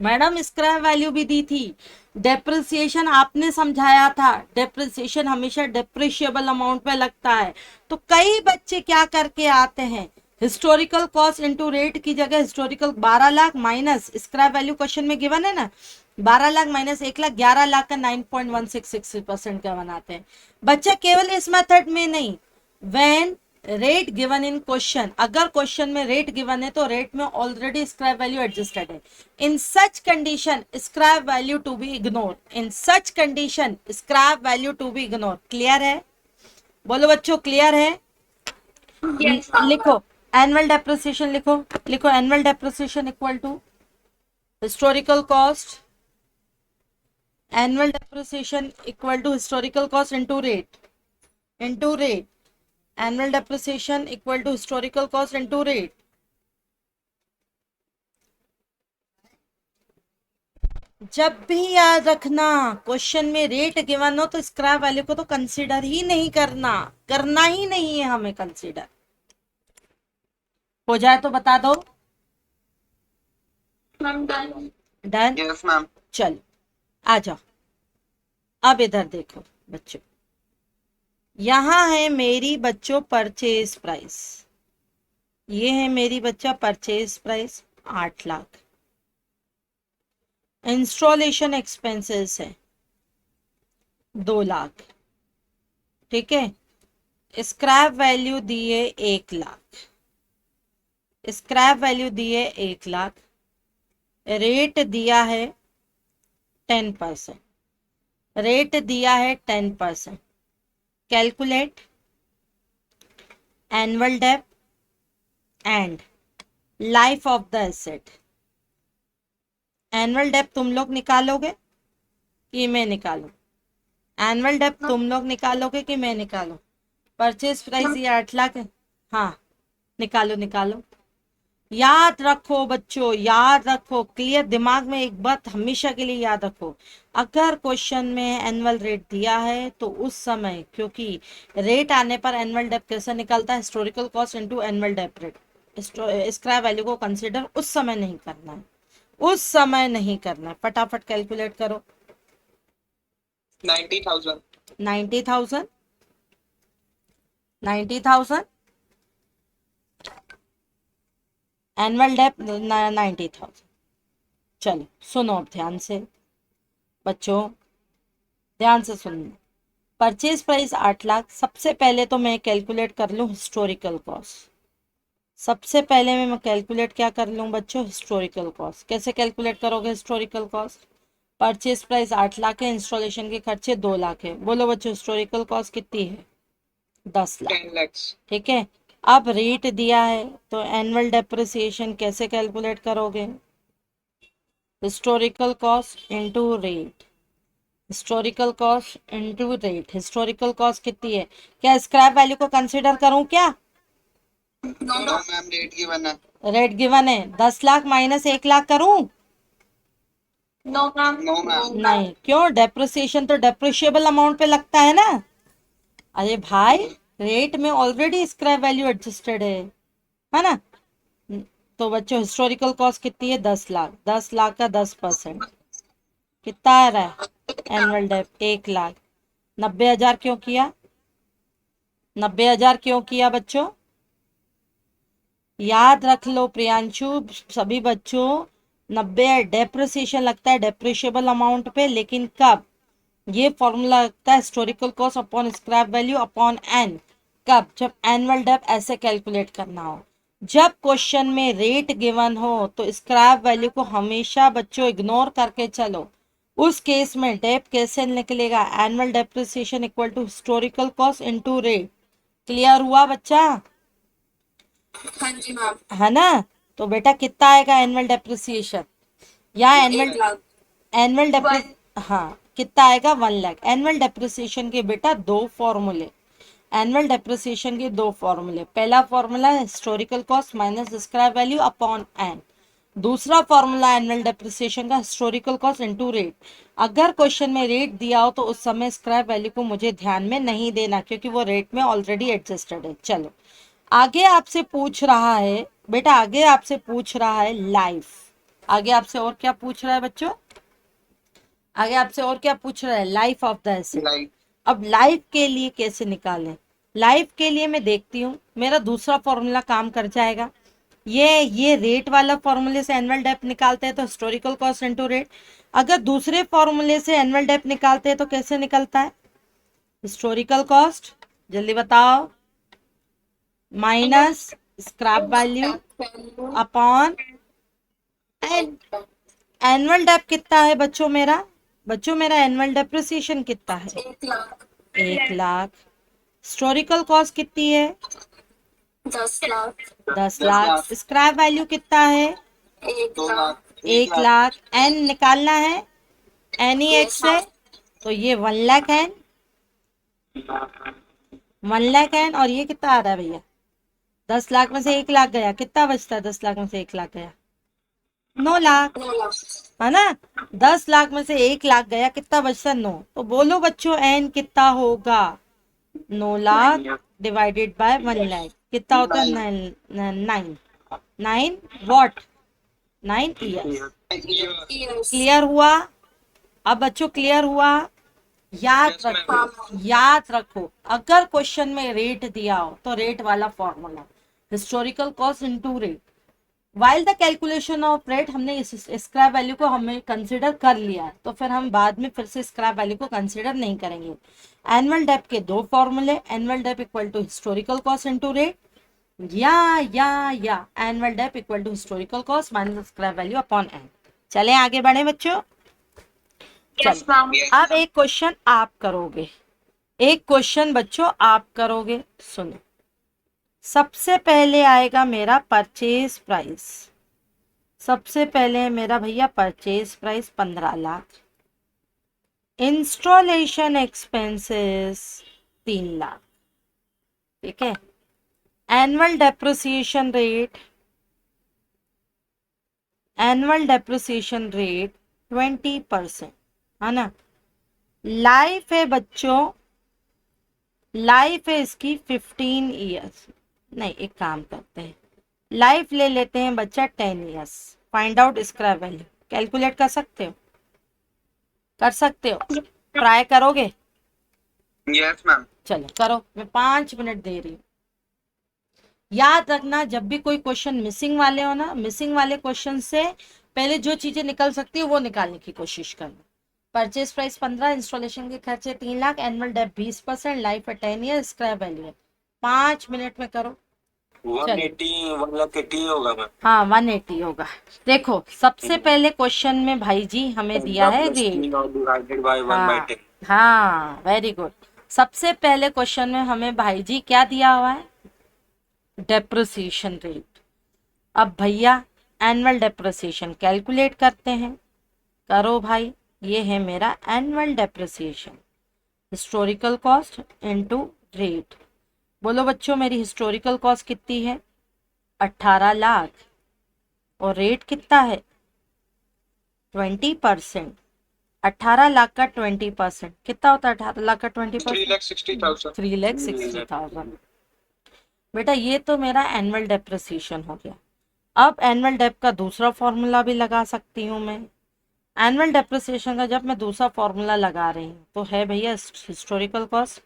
A: मैडम स्क्रैप वैल्यू भी दी थी, डेप्रिसिएशन आपने समझाया था, डेप्रिसिएशन हमेशा डेप्रिशिएबल अमाउंट पे लगता है। तो कई बच्चे क्या करके आते हैं, हिस्टोरिकल कॉस्ट इनटू रेट की जगह historical 12 lakh minus scrap value question में गिवन है ना, 12 लाख माइनस 1,00,000, 11 लाख का 9.166% का बनाते हैं। बच्चा केवल इस मेथड में नहीं, when rate given in question, अगर क्वेश्चन में रेट गिवन है तो रेट में ऑलरेडी स्क्रैप वैल्यू एडजस्टेड है। In such condition scrap value to be ignore, in such condition scrap value to be ignore. Clear है, बोलो बच्चों क्लियर है।
D: Yes.
A: लिखो एनुअल डेप्रिसिएशन, लिखो लिखो annual depreciation equal to historical cost, annual depreciation equal to historical cost into rate, into rate. Annual depreciation equal to historical cost into rate. जब भी याद रखना क्वेश्चन में रेट गिवन हो तो स्क्रैप वैल्यू को तो कंसीडर ही नहीं करना, करना ही नहीं है हमें कंसीडर। हो जाए तो बता दो।
D: Ma'am, done.
A: Done,
C: Yes, ma'am.
A: चलो आ जाओ। अब इधर देखो बच्चों, यहां है मेरी बच्चों परचेज प्राइस, ये है मेरी बच्चा purchase price 8 lakh. Installation expenses है 2 लाख, ठीक है। स्क्रैप वैल्यू दिए 1 लाख, स्क्रैप वैल्यू दिए 1 लाख, रेट दिया है 10%, रेट दिया है 10%। Calculate annual dep and life of the asset. Annual dep तुम लोग निकालोगे कि मैं निकालूं, एनुअल डेप तुम लोग निकालोगे कि मैं निकालूं। परचेज प्राइस ये 8 लाख है, हाँ निकालो निकालो। याद रखो बच्चों, याद रखो, क्लियर दिमाग में एक बात हमेशा के लिए याद रखो, अगर क्वेश्चन में एनुअल रेट दिया है तो उस समय, क्योंकि रेट आने पर एनुअल डेप कैसे निकलता है, historical cost into annual dep rate, scrap value को कंसीडर उस समय नहीं करना है, उस समय नहीं करना है। फटाफट कैलकुलेट करो।
C: 90,000.
A: 90,000, 90,000 एनुअल डेप 90,000। चलो सुनो अब ध्यान से बच्चों, ध्यान से सुनना। परचेज प्राइस 8 लाख, सबसे पहले तो मैं कैलकुलेट कर लूँ हिस्टोरिकल कॉस्ट। सबसे पहले मैं कैलकुलेट क्या कर लूँ बच्चों, हिस्टोरिकल कॉस्ट। कैसे कैलकुलेट करोगे historical cost, purchase price 8 lakh है, इंस्टॉलेशन के खर्चे 2 लाख है, बोलो बच्चों हिस्टोरिकल कॉस्ट कितनी है, 10 लाख,
C: 10 lakhs.
A: ठीक है। अब रेट दिया है तो एनुअल डेप्रिसिएशन कैसे कैलकुलेट करोगे, historical cost into rate, historical cost into rate. Historical cost कितनी है, क्या स्क्रैप वैल्यू को कंसीडर करूं क्या,
B: no
E: no ma'am, rate given है।
A: रेट गिवन है, 10 लाख माइनस 1 लाख करूं?
D: No ma'am.
E: No ma'am.
A: नहीं, क्यों? डेप्रिसिएशन तो डेप्रिशिएबल अमाउंट पे लगता है ना। अरे भाई, रेट में ऑलरेडी स्क्रैप वैल्यू एडजस्टेड है ना। तो बच्चों हिस्टोरिकल कॉस्ट कितनी है? 10 लाख। 10 लाख का 10% कितना आ रहा है? Annual Depp 1 lakh. 90,000 क्यों किया? 90,000 क्यों किया बच्चों? याद रख लो प्रियांशु, सभी बच्चों, 90 डेप्रिसिएशन लगता है डेप्रिशिएबल अमाउंट पे, लेकिन कब? ये फॉर्मूला लगता है historical cost upon scrap value upon N. कब? जब एनुअल डेप ऐसे कैलकुलेट करना हो। जब क्वेश्चन में रेट गिवन हो तो स्क्रैप वैल्यू को हमेशा बच्चों इग्नोर करके चलो। उस केस में डेप कैसे निकलेगा? Annual depreciation equal to historical cost into rate. Clear हुआ बच्चा?
B: हाँ जी मैम।
A: है ना। तो बेटा कितना आएगा एनुअल डेप्रिसिएशन? या एनुअल
B: 1 लाख।
A: एनुअल डेप्रिस हाँ, कितना आएगा? 1 लाख। एनुअल डेप्रिसिएशन के बेटा दो फॉर्मूले, एनुअल डेप्रिसिएशन के दो फॉर्मूले। पहला formula historical cost minus scrap value upon N. दूसरा फॉर्मूला एनुअल डेप्रिसिएशन का हिस्टोरिकल कॉस्ट इनटू रेट। अगर क्वेश्चन में रेट दिया हो तो उस समय स्क्रैप वैल्यू को मुझे ध्यान में नहीं देना, क्योंकि वो रेट में ऑलरेडी एडजस्टेड है। चलो आगे आपसे पूछ रहा है बेटा, आगे आपसे पूछ रहा है लाइफ। आगे आपसे और क्या पूछ रहा है बच्चों? आगे आपसे और क्या पूछ रहा है? Life of the asset.
E: Like
A: अब लाइफ के लिए कैसे निकालें? लाइफ के लिए मैं देखती हूँ मेरा दूसरा फॉर्मूला काम कर जाएगा। ये रेट वाला फॉर्मूले से एनुअल डेप्थ निकालते हैं तो हिस्टोरिकल कॉस्ट इनटू रेट। अगर दूसरे फॉर्मूले से एनुअल डेप्थ निकालते हैं तो कैसे निकलता है? हिस्टोरिकल कॉस्ट, जल्दी बताओ, minus scrap value upon N. Annual depth कितना है बच्चों मेरा? बच्चों मेरा एनुअल डेप्रिसिएशन कितना है?
B: 1 लाख।
A: 1 लाख। हिस्टोरिकल कॉस्ट कितनी है?
B: 10 लाख।
A: 10 लाख। स्क्रैप वैल्यू कितना है?
B: 1
E: 2
B: लाख।
E: लाख।
A: 1 लाख। एन निकालना है, एन ही एक्स है, तो ये 1 लाख एन, 1 लाख एन। और ये कितना आ रहा है भैया? 10 लाख में से 1 लाख गया, कितना बचता है? 10 लाख में से 1 लाख गया, 9 लाख,
B: 9 लाख।
A: है ना। 10 लाख में से 1 लाख गया, कितना बचता? 9। तो बोलो बच्चों एन कितना होगा? 9 लाख डिवाइडेड बाय 1 लाख कितना होता है? 9 9 वॉट? 9 ईयर्स।
B: Years।
A: क्लियर हुआ? अब बच्चों क्लियर हुआ? याद रखो, याद रखो, अगर क्वेश्चन में रेट दिया हो तो रेट वाला formula historical cost into rate. While the calculation of rate हमने इस स्क्रैप वैल्यू को हमें कंसिडर कर लिया है, तो फिर हम बाद में फिर से स्क्रैप वैल्यू को कंसिडर नहीं करेंगे। एनुअल डेप्थ के दो फॉर्मूले, annual depth equal to historical cost into rate, या annual depth equal to historical cost minus scrap value upon N. चलें आगे बढ़े बच्चों।
D: Yes ma'am.
A: अब एक क्वेश्चन आप करोगे, एक क्वेश्चन बच्चों आप करोगे, सुनो। सबसे पहले आएगा मेरा परचेज प्राइस। सबसे पहले मेरा भैया purchase price 15 lakh. Installation expenses 3 lakh. ठीक है। Annual depreciation rate, annual depreciation rate 20%, है ना। लाइफ है बच्चों, लाइफ है इसकी 15 ईयर्स। नहीं, एक काम करते हैं, लाइफ ले लेते हैं बच्चा 10 years. Find out scrap value. Calculate कर सकते हो? कर सकते हो? ट्राई करोगे?
E: Yes ma'am.
A: चलो करो, मैं 5 मिनट दे रही हूँ। याद रखना जब भी कोई क्वेश्चन मिसिंग वाले हो ना, मिसिंग वाले क्वेश्चन से पहले जो चीजें निकल सकती है वो निकालने की कोशिश करना। परचेज प्राइस 15, इंस्टॉलेशन के खर्चे 3 लाख, एनुअल डेप्थ 20%, लाइफ है 10 ईयर, स्क्रैप वैल्यू है। 5 मिनट में करो।
C: 180 होगा मैम।
A: हाँ 180 होगा। देखो सबसे पहले क्वेश्चन में भाई जी हमें दिया है रेट।
C: Divided by 1/10।
A: हाँ वेरी गुड। सबसे पहले क्वेश्चन में हमें भाई जी क्या दिया हुआ है? Depreciation rate. अब भैया एनुअल डेप्रिसिएशन कैलकुलेट करते हैं। करो भाई, ये है मेरा annual depreciation, historical cost into rate. बोलो बच्चों मेरी हिस्टोरिकल कॉस्ट कितनी है? 18 लाख और रेट कितना है 20%। 18 लाख का 20% कितना होता है 18 लाख का 20%?
E: 3,60,000.
A: 3,60,000। बेटा ये तो मेरा एनुअल डेप्रिसिएशन हो गया। अब एनुअल डेप का दूसरा फॉर्मूला भी लगा सकती हूँ मैं। एनुअल डेप्रिसिएशन का जब मैं दूसरा फॉर्मूला लगा रही हूँ तो है भैया historical cost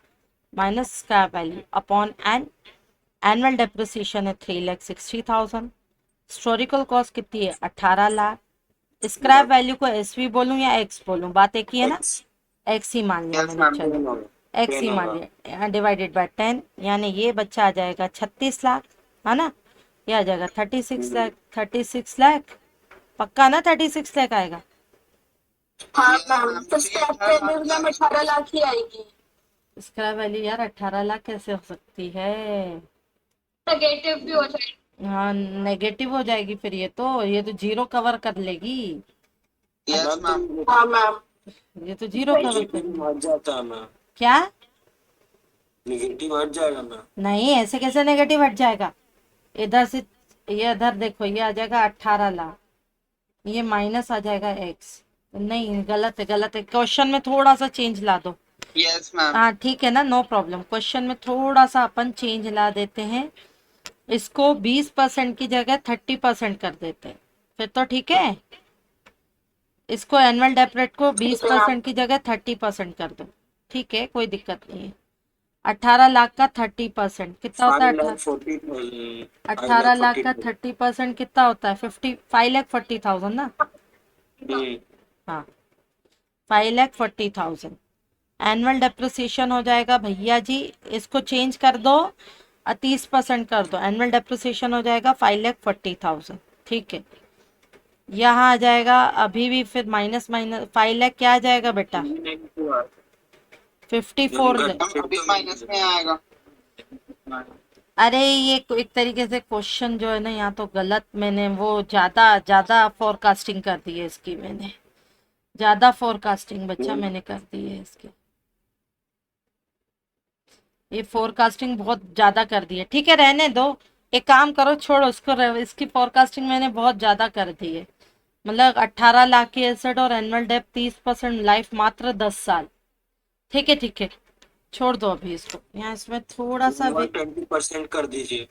A: minus scrap value upon annual depreciation है 3,60,000। हिस्टोरिकल कॉस्ट कितनी है 18 लाख। स्क्रैप वैल्यू को एसवी बोलूं या एक्स बोलूं, बात एक ही है ना, एक्स ही मान लिया
E: Yes,
A: मैंने,
E: ma'am.
A: चलो एक्स ही मान लिया, डिवाइडेड बाय 10, यानी ये बच्चा आ जाएगा 36 लाख, है ना। ये आ जाएगा 36 लाख। 36 लाख पक्का ना, 36 लाख आएगा।
B: हाँ मैम, तो स्क्रैप वैल्यू मैम 18 लाख ही आएगी।
A: स्क्रैप वैल्यू यार 18 लाख कैसे हो सकती है?
D: नेगेटिव भी हो जाएगा।
A: हाँ नेगेटिव हो जाएगी फिर, ये तो जीरो कवर कर लेगी।
E: Yes, ma'am.
B: हाँ मैम,
A: ये तो जीरो कवर कर लेगी।
F: हट जाता है मैम,
A: क्या?
F: निगेटिव हट जाएगा मैम।
A: नहीं ऐसे कैसे नेगेटिव हट जाएगा? इधर से ये इधर देखो, ये आ जाएगा 18 लाख, ये माइनस आ जाएगा एक्स। नहीं गलत है, गलत है, क्वेश्चन में थोड़ा सा चेंज ला दो।
E: Yes, ma'am.
A: हाँ ठीक है ना, नो प्रॉब्लम, क्वेश्चन में थोड़ा सा अपन चेंज ला देते हैं, इसको 20% की जगह 30% कर देते हैं, फिर तो ठीक है। इसको एनुअल डेप रेट को 20% की जगह 30% कर दो, ठीक है, कोई दिक्कत नहीं है। 18 लाख का 30% कितना होता है? 18 लाख का 30% कितना होता है? 5,40,000 ना। हाँ 5,40,000 एनुअल डेप्रिसिएशन हो जाएगा भैया जी। इसको चेंज कर दो, 30% कर दो, एनुअल डेप्रिसिएशन हो जाएगा 5,40,000, ठीक है। यहाँ आ जाएगा अभी भी फिर माइनस 5 लाख क्या आ जाएगा बेटा? 54 लाख।
E: अभी माइनस में आएगा.
A: अरे ये एक तरीके से क्वेश्चन जो है ना, यहाँ तो गलत मैंने वो ज्यादा फोरकास्टिंग कर दी है इसकी, मैंने ज्यादा फोरकास्टिंग बच्चा मैंने कर दी है इसकी, ये फोरकास्टिंग बहुत ज्यादा कर दी है। ठीक है रहने दो, एक काम करो छोड़ो इसको, इसकी फोरकास्टिंग मैंने बहुत ज्यादा कर दी है। मतलब 18 लाख की एसेट और एनुअल डेप 30%, लाइफ मात्र 10 साल। ठीक है ठीक है, छोड़ दो अभी इसको, यहाँ इसमें थोड़ा सा
F: 20% कर दीजिए।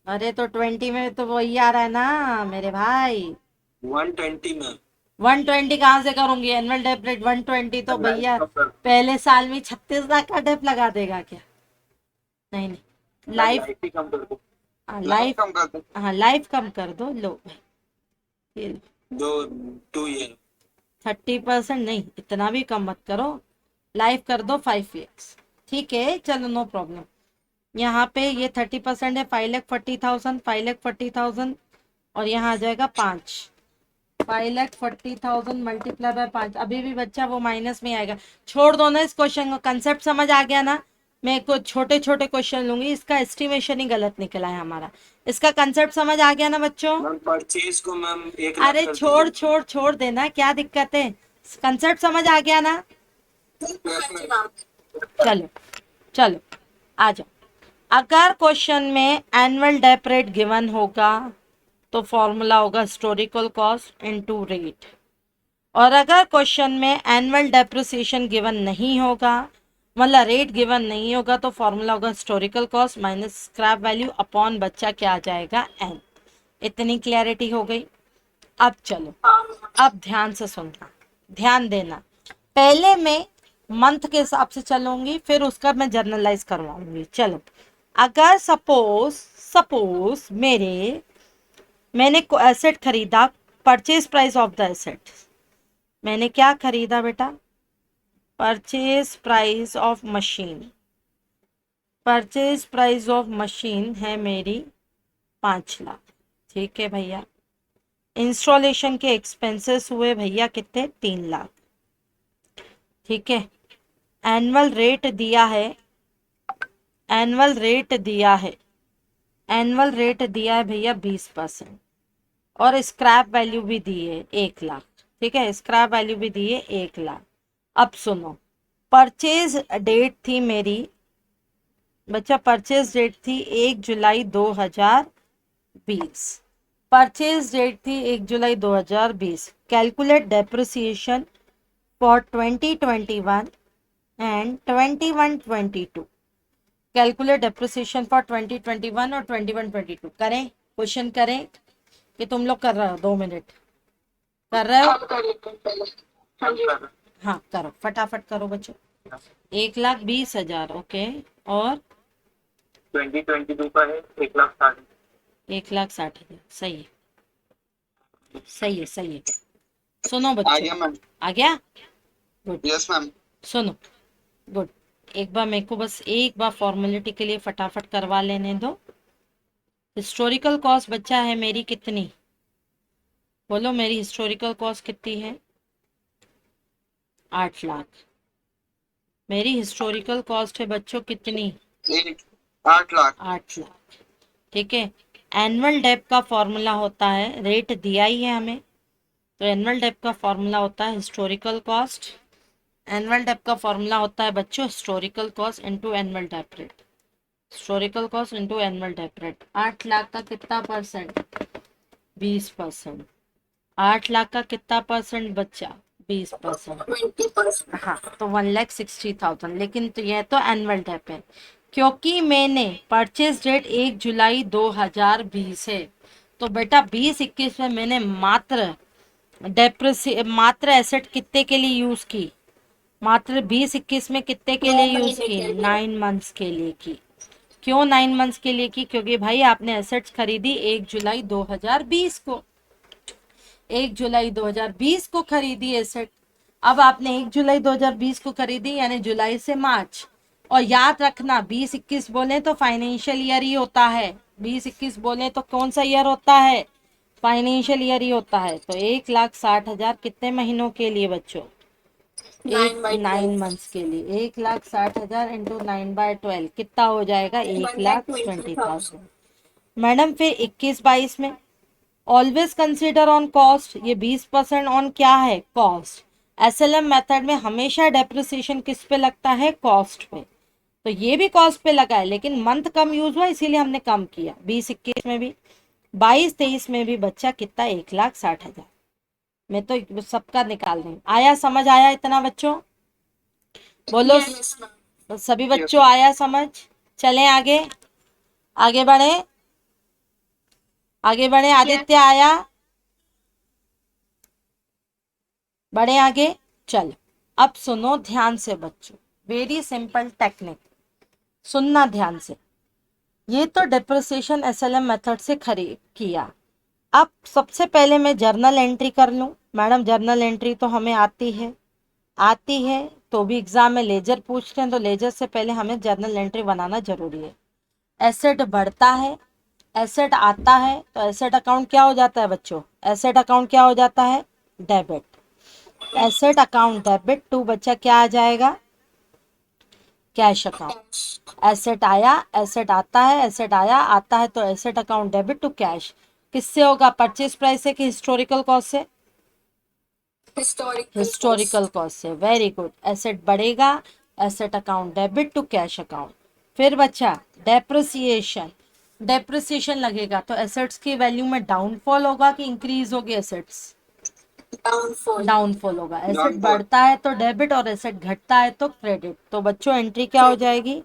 A: अरे तो 20 में तो वही आ रहा है ना मेरे भाई।
F: 120 में
A: 120 कहाँ से करूंगी? एनुअल डेप रेट 120 तो भैया पहले साल में 36 लाख का डेप लगा देगा क्या? नहीं नहीं, लाइफ
F: ही कम कर दो।
A: लाइफ
E: कम कर दो.
A: हाँ लाइफ कम कर दो, लो भाई ये लो।
F: 2 ईयर
A: 30% नहीं, इतना भी कम मत करो, लाइफ कर दो 5 ईयर्स, ठीक है चलो नो प्रॉब्लम। यहाँ पे ये 30% है 5,40,000, 5,40,000 और यहाँ आ जाएगा 5, 5,40,000 मल्टीप्लाई बाय 5, अभी भी बच्चा वो माइनस में आएगा। छोड़ दो ना इस क्वेश्चन को, कंसेप्ट समझ आ गया ना। मैं कुछ छोटे छोटे क्वेश्चन लूंगी, इसका एस्टिमेशन ही गलत निकला है हमारा, इसका कंसेप्ट समझ आ गया ना बच्चों?
F: मैम। परचेज को मैम 1 लाख
A: अरे
F: कर
A: छोड़
F: दीजिए।
A: छोड़ छोड़ देना, क्या दिक्कत है, कंसेप्ट समझ आ गया ना। चलो चलो आ जाओ। अगर क्वेश्चन में एनुअल डेप रेट गिवन होगा तो फॉर्मूला होगा हिस्टोरिकल कॉस्ट इनटू रेट, और अगर क्वेश्चन में एनुअल डेप्रिसिएशन गिवन नहीं होगा, मतलब रेट गिवन नहीं होगा, तो फॉर्मूला होगा historical cost minus scrap value upon बच्चा क्या आ जाएगा एन। इतनी क्लैरिटी हो गई। अब चलो, अब ध्यान से सुनना, ध्यान देना, पहले मैं मंथ के हिसाब से चलूंगी, फिर उसका मैं जर्नलाइज करवाऊंगी। चलो अगर सपोज मैंने एसेट खरीदा, purchase price of the asset, मैंने क्या खरीदा बेटा? Purchase price of machine, purchase price of machine है मेरी 5 लाख, ठीक है भैया। इंस्टॉलेशन के एक्सपेंसेस हुए भैया कितने? 3 लाख, ठीक है। एनुअल रेट दिया है, एनुअल रेट दिया है, एनुअल रेट दिया है भैया 20%, और स्क्रैप वैल्यू भी दी है 1 लाख, ठीक है, स्क्रैप वैल्यू भी दी है 1 लाख। अब सुनो, परचेज डेट थी मेरी बच्चा, परचेज डेट थी 1 जुलाई 2023, 2020। परचेज डेट थी 1 जुलाई 2020। Calculate depreciation for 2021 and 21-22। Calculate depreciation for 2021 और 21-22। करें, क्वेश्चन करें कि तुम लोग कर रहे हो? 2 मिनट कर रहे हो?
B: हम कर लेते हैं पहले। हाँ जी।
A: हाँ करो, फटाफट करो बच्चों। 1,20,000 ओके, और
C: 2022 का है 1,60,000।
A: 1,60,000 सही है, सही है, सही है। सुनो
E: आ
A: बच्चों,
E: गया मैम।
A: आ गया? गुड।
E: Yes ma'am.
A: सुनो, गुड। एक बार मेरे को बस एक बार फॉर्मेलिटी के लिए फटाफट करवा लेने दो। हिस्टोरिकल कॉस्ट बच्चा है मेरी कितनी? बोलो, मेरी हिस्टोरिकल कॉस्ट कितनी है? 8 लाख। मेरी हिस्टोरिकल कॉस्ट है बच्चों कितनी?
E: 8 लाख।
A: 8 लाख, ठीक है। एनुअल डेप का फॉर्मूला होता है, रेट दिया ही है हमें, तो एनुअल डेप का फॉर्मूला होता है हिस्टोरिकल कॉस्ट। एनुअल डेप का फॉर्मूला होता है बच्चों historical cost into annual dep rate. Historical cost into annual dep rate. 8 lakh का कितना परसेंट? 20%। 8 लाख का कितना परसेंट बच्चा? 20%।
B: 20%।
A: हाँ, तो 1,60,000। लेकिन तो यह तो एनुअल डेप है, क्योंकि मैंने परचेज डेट 1 जुलाई 2020 है, तो बेटा 20-21 में मैंने मात्र एसेट कितने के लिए यूज की? मात्र 20-21 में कितने के लिए यूज की? 9 मंथ्स के लिए की। क्यों 9 मंथ्स के लिए की? क्योंकि भाई आपने एसेट्स खरीदी 1 जुलाई 2020 को, 1 जुलाई 2020 को खरीदी एसेट। अब आपने 1 जुलाई 2020 को खरीदी, यानी जुलाई से मार्च। और याद रखना 20-21 बोले तो फाइनेंशियल ईयर ही होता है। 20-21 बोले तो कौन सा ईयर होता है? फाइनेंशियल ईयर ही होता है। तो 1,60,000 कितने महीनों के लिए बच्चों? 9 मंथ्स के लिए। 1,60,000 इंटू 9/12 कितना हो जाएगा? 1,20,000। मैडम फिर 21-22 में ऑलवेज कंसीडर ऑन कॉस्ट। ये 20% ऑन क्या है? कॉस्ट। एसएलएम मेथड में हमेशा डेप्रिसिएशन किस पे लगता है? कॉस्ट पे। तो ये भी कॉस्ट पे लगा है, लेकिन मंथ कम यूज हुआ इसीलिए हमने कम किया। 20-21 में भी, 22-23 में भी बच्चा कितना? 1,60,000। मैं तो सबका निकाल रही हूँ। आया समझ? आया इतना बच्चों? बोलो
B: Yes, ma'am.
A: सभी बच्चों, आया समझ? चलें आगे, आगे बढ़े, आगे बढ़े। आदित्य आया? बढ़े आगे, चलो। अब सुनो ध्यान से बच्चों, वेरी सिंपल टेक्निक, सुनना ध्यान से। ये तो डेप्रिसिएशन एसएलएम मेथड से खरीद किया। अब सबसे पहले मैं जर्नल एंट्री कर लूं। मैडम जर्नल एंट्री तो हमें आती है, आती है, तो भी एग्जाम में लेजर पूछते हैं, तो लेजर से पहले हमें जर्नल एंट्री बनाना जरूरी है। एसेट बढ़ता है, एसेट आता है, तो एसेट अकाउंट क्या हो जाता है बच्चों? एसेट अकाउंट क्या हो जाता है? Debit. Asset account debit to बच्चा क्या आ जाएगा? Cash account. एसेट आया, एसेट आता है, एसेट आया आता है, तो asset account debit to cash. किससे होगा? परचेज प्राइस से कि हिस्टोरिकल कॉस्ट से? हिस्टोरिकल कॉस्ट से। Very good. एसेट बढ़ेगा, asset account debit to cash account. फिर बच्चा डेप्रिसिएशन, डेप्रिसिएशन लगेगा तो एसेट्स की वैल्यू में डाउनफॉल होगा कि इंक्रीज होगी? एसेट्स डाउनफॉल होगा। एसेट बढ़ता है तो डेबिट और एसेट घटता है तो क्रेडिट। तो बच्चों एंट्री क्या हो जाएगी?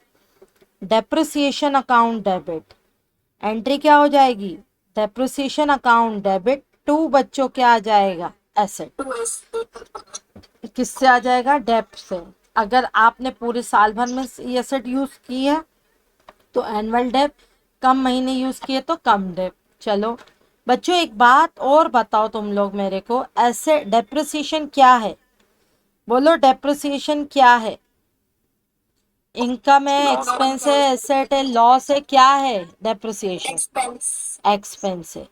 A: Depreciation account debit. एंट्री क्या हो जाएगी? डेप्रिसिएशन अकाउंट डेबिट टू बच्चों क्या आ जाएगा? एसेट। किससे आ जाएगा? डेप से। अगर आपने पूरे साल भर में ये एसेट यूज की है तो एनुअल डेप, कम महीने यूज किए तो कम डेप। चलो बच्चों एक बात और बताओ तुम लोग मेरे को, ऐसे डेप्रिसिएशन क्या है? बोलो डेप्रिसिएशन क्या है? इनकम है, एक्सपेंस है, एसेट है, लॉस है, क्या है? डेप्रिसिएशन एक्सपेंस है।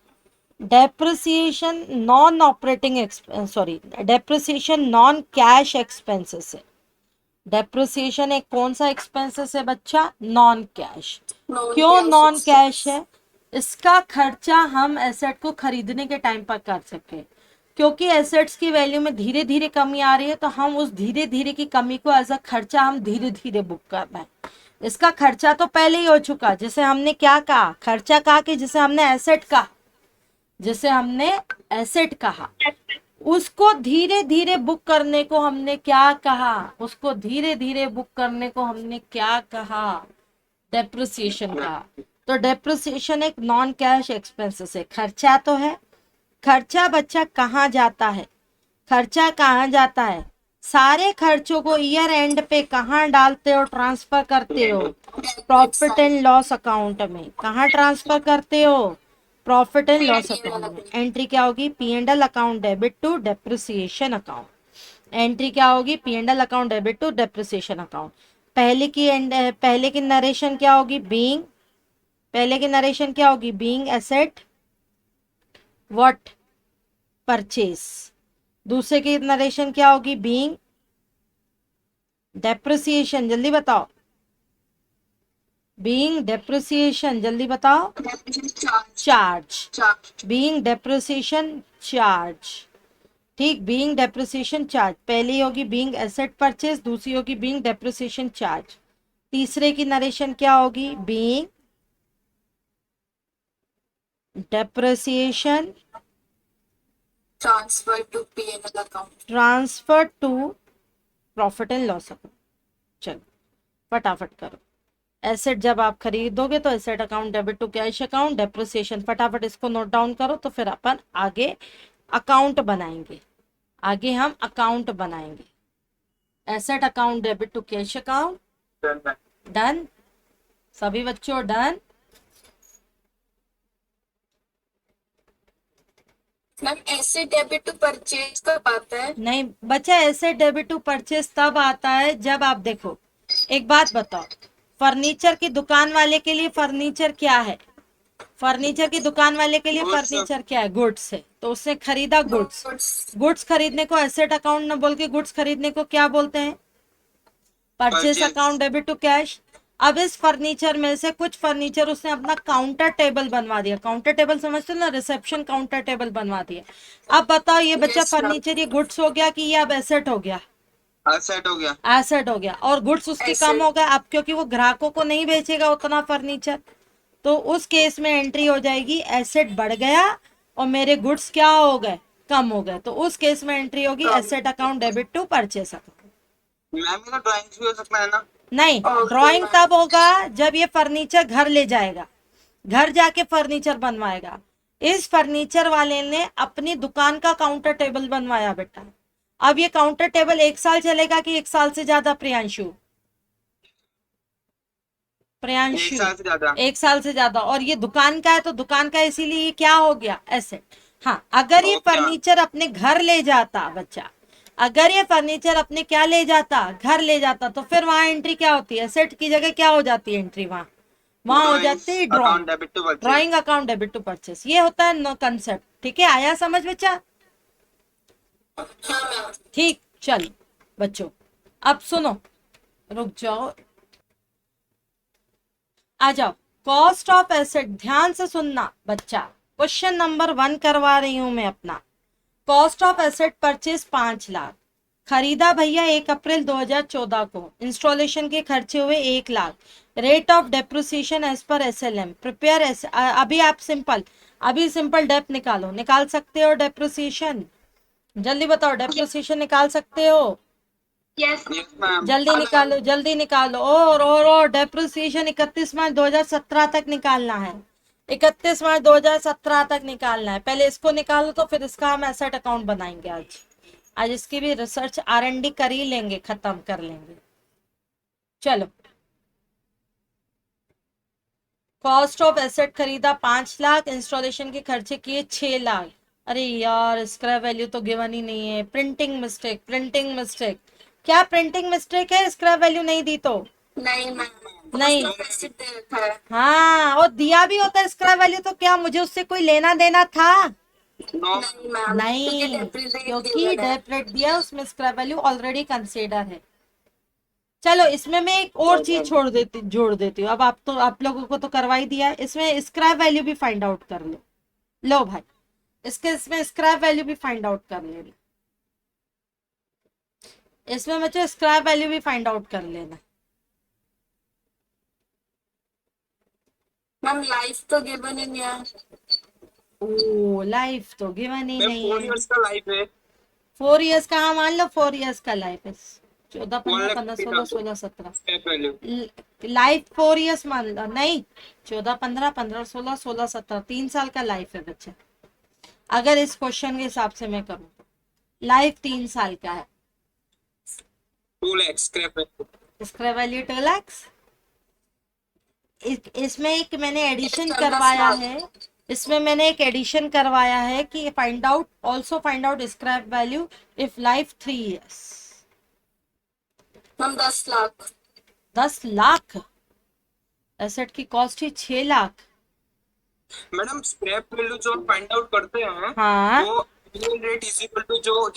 A: Depreciation non operating expense, sorry, depreciation non cash expenses है। डेप्रिसिएशन एक कौन सा एक्सपेंसेस है बच्चा? Non cash. क्यों नॉन कैश है? इसका खर्चा हम एसेट को खरीदने के टाइम पर कर सके, क्योंकि एसेट्स की वैल्यू में धीरे धीरे कमी आ रही है, तो हम उस धीरे धीरे की कमी को एज अ खर्चा हम धीरे धीरे बुक कर रहे हैं। इसका खर्चा तो पहले ही हो चुका, जिसे हमने क्या कहा, खर्चा कहा कि जिसे हमने एसेट कहा, जिसे हमने एसेट कहा, उसको धीरे धीरे बुक करने को हमने क्या कहा, उसको धीरे धीरे बुक करने को हमने क्या कहा, डेप्रिसिएशन का। तो डेप्रिसिएशन एक नॉन कैश एक्सपेंसेस है, खर्चा तो है। खर्चा बच्चा कहाँ जाता है, खर्चा कहाँ जाता है, सारे खर्चों को ईयर एंड पे कहाँ डालते हो, ट्रांसफर करते हो, प्रॉफिट एंड लॉस अकाउंट में। कहाँ ट्रांसफर करते हो, प्रॉफिट एंड लॉस अकाउंट में। एंट्री क्या होगी, P&L account debit to depreciation account. Entry क्या होगी, P&L account debit to depreciation account. पहले की नरेशन क्या होगी, बीइंग, पहले की नरेशन क्या होगी, बीइंग एसेट व्हाट, परचेस। दूसरे की नरेशन क्या होगी, बीइंग डेप्रिसिएशन, जल्दी बताओ, बीइंग डेप्रिसिएशन, जल्दी बताओ, चार्ज, बीइंग डेप्रिसिएशन चार्ज। ठीक, बीइंग डेप्रिसिएशन चार्ज, पहली होगी बीइंग एसेट परचेस, दूसरी होगी बीइंग डेप्रिसिएशन चार्ज। तीसरे की नरेशन क्या होगी, being depreciation
B: transfer to P&L account,
A: transfer to profit and loss account. चलो फटाफट करो। एसेट जब आप खरीदोगे तो asset account debit to cash account, depreciation, फटाफट इसको नोट डाउन करो, तो फिर अपन आगे अकाउंट बनाएंगे, आगे हम अकाउंट बनाएंगे। Asset account debit to cash account, done, सभी बच्चों डन।
B: मैम ऐसे डेबिट टू परचेज कब आता है?
A: नहीं बच्चा, एसेट डेबिट टू परचेस तब आता है जब आप देखो, एक बात बताओ, फर्नीचर की दुकान वाले के लिए फर्नीचर क्या है, फर्नीचर की दुकान वाले के लिए फर्नीचर क्या है, गुड्स है। तो उसने खरीदा गुड्स, गुड्स खरीदने को एसेट अकाउंट न बोल के गुड्स खरीदने को क्या बोलते हैं, purchase account debit to cash. अब इस फर्नीचर में से कुछ फर्नीचर उसने अपना काउंटर टेबल बनवा दिया, काउंटर टेबल समझते हो ना, रिसेप्शन काउंटर टेबल बनवा दिया। अब बताओ ये बच्चा फर्नीचर ये गुड्स हो गया कि ये अब एसेट हो गया,
E: एसेट हो गया,
A: एसेट हो गया। और गुड्स उसके कम हो गया अब, क्योंकि वो ग्राहकों को नहीं बेचेगा उतना फर्नीचर, तो उस केस में एंट्री हो जाएगी एसेट बढ़ गया और मेरे गुड्स क्या हो गए, कम हो गए, तो उस केस में एंट्री होगी asset account debit to purchase account.
E: Ma'am ये ड्राइंग्स भी हो सकता है ना?
A: नहीं, ड्राइंग तब होगा जब ये फर्नीचर घर ले जाएगा, घर जाके फर्नीचर बनवाएगा। इस फर्नीचर वाले ने अपनी दुकान का काउंटर टेबल बनवाया बेटा, अब ये काउंटर टेबल 1 साल चलेगा कि 1 साल से ज्यादा, प्रियांशु? प्रियांशु
E: 1 साल से ज्यादा।
A: 1 साल से ज्यादा। और ये दुकान का है तो दुकान का, इसीलिए ये क्या हो गया, एसेट। हाँ, अगर ये फर्नीचर अपने घर ले जाता बच्चा, अगर ये फर्नीचर अपने क्या ले जाता, घर ले जाता, तो फिर वहां एंट्री क्या होती है, एसेट की जगह क्या हो जाती है एंट्री, वहां हो जाती है drawing, drawing account debit to purchase. ये होता है नो कंसेप्ट। ठीक है, आया समझ बच्चा? ठीक, चलो बच्चों अब सुनो, रुक जाओ, आ जाओ। कॉस्ट ऑफ एसेट, ध्यान से सुनना बच्चा, क्वेश्चन नंबर 1 करवा रही हूं मैं अपना। Cost of asset purchase 5 lakh, खरीदा भैया 1 अप्रैल 2014 को, इंस्टॉलेशन के खर्चे हुए 1 lakh, rate of depreciation as per SLM, prepare अभी आप सिंपल डेप निकाल सकते हो डेप्रिसिएशन, जल्दी बताओ, डेप्रिसिएशन निकाल सकते हो,
D: यस
E: मैम।
A: जल्दी निकालो। और डेप्रिसिएशन 31 मार्च 2017 तक निकालना है, 31 मार्च 2017 तक निकालना है। पहले इसको निकालो तो फिर इसका हम एसेट अकाउंट बनाएंगे। आज इसकी भी रिसर्च R&D कर ही लेंगे, खत्म कर लेंगे। चलो, कॉस्ट ऑफ एसेट खरीदा 5 लाख, इंस्टॉलेशन के खर्चे किए 6 लाख। अरे यार, स्क्रैप वैल्यू तो गिवन ही नहीं है, प्रिंटिंग मिस्टेक। क्या प्रिंटिंग मिस्टेक है, स्क्रैप वैल्यू नहीं दी तो?
B: नहीं मैम,
A: नहीं,
B: ऐसे दे रखा है।
A: हाँ, और दिया भी होता है स्क्रैप वैल्यू तो क्या मुझे उससे कोई लेना देना था?
B: नहीं मैम,
A: नहीं, क्योंकि डेप रेट दिया उसमें स्क्रैप वैल्यू ऑलरेडी कंसीडर है। चलो, इसमें मैं एक और चीज जोड़ देती हूँ। अब आप लोगों को तो करवा ही दिया है, इसमें स्क्रैप वैल्यू भी फाइंड आउट कर लो भाई, इसमें स्क्रैप वैल्यू भी फाइंड आउट कर लेना, इसमें बच्चों स्क्रैप वैल्यू भी फाइंड आउट कर लेना।
B: मैम लाइफ तो गिवन ही नहीं है।
A: ओ लाइफ तो गिवन ही
E: मैम
A: नहीं
E: 4
A: है।
E: इयर्स का लाइफ है।
A: 4 इयर्स का, हाँ मान लो 4 इयर्स का लाइफ है। 14, 15, 15, 16,
E: 1,50,000
A: 16, 17
E: स्क्रैप वैल्यू।
A: लाइफ 4 इयर्स मान लो, नहीं 14, 15, 15, 16, 16, 17 3 साल का लाइफ है बच्चा। अगर इस क्वेश्चन के हिसाब से मैं करूँ, लाइफ 3 साल का है।
E: 2 लाख स्क्रैप वैल्यू।
A: इसका वैल्यू 2 लाख। इसमें एक मैंने एडिशन
B: Yes,
A: करवाया
B: understand.
A: है, इसमें मैंने एक एडिशन करवाया है कि find out, also find out scrap value if life 3 years.
B: Ma'am 10 lakh.
A: 10 lakh. Asset की कॉस्ट ही 6 लाख।
E: मैडम स्क्रैप वैल्यू जो फाइंड आउट करते हैं
A: हाँ
E: वो रेट इज इक्वल टू जो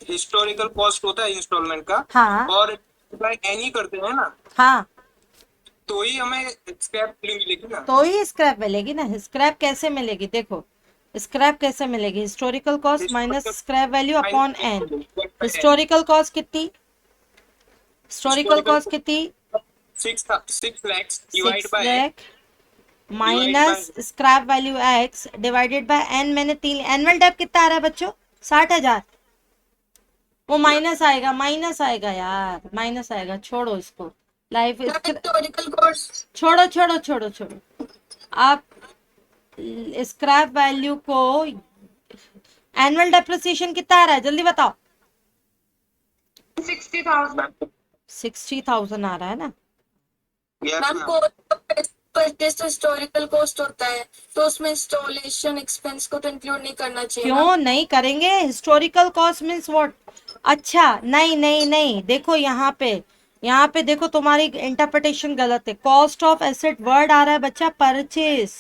E: हिस्टोरिकल कॉस्ट होता है इंस्टॉलमेंट का,
A: हाँ
E: और एनी करते हैं ना,
A: हाँ,
E: तो ही हमें स्क्रैप वैल्यू मिलेगी ना।
A: तो ही स्क्रैप मिलेगी ना। स्क्रैप कैसे मिलेगी देखो, स्क्रैप कैसे मिलेगी, historical cost minus scrap value upon N. Historical cost कितनी, हिस्टोरिकल कॉस्ट कितनी,
E: 6 lakhs divide
A: 6
E: by
A: lakh minus scrap value X divided by N. मैंने 3, एनुअल डेप कितना आ रहा है बच्चों, 60,000। वो माइनस आएगा, माइनस आएगा यार, माइनस आएगा, छोड़ो इसको। Life
B: historical cost.
A: छोड़ो छोड़ो छोड़ो छोड़ो। आप स्क्रैप वैल्यू को, एनुअल डेप्रिसिएशन कितना आ रहा है जल्दी बताओ।
D: 60,000।
A: 60,000 आ रहा है ना।
B: मैम परचेज तो हिस्टोरिकल कॉस्ट होता है, तो उसमें इंस्टॉलेशन एक्सपेंस को तो इंक्लूड नहीं करना चाहिए ना?
A: क्यों नहीं करेंगे, हिस्टोरिकल कॉस्ट मीन्स व्हाट। अच्छा नहीं नहीं नहीं, देखो यहाँ पे, यहाँ पे देखो तुम्हारी इंटरप्रिटेशन गलत है। कॉस्ट ऑफ एसेट वर्ड आ रहा है बच्चा परचेज।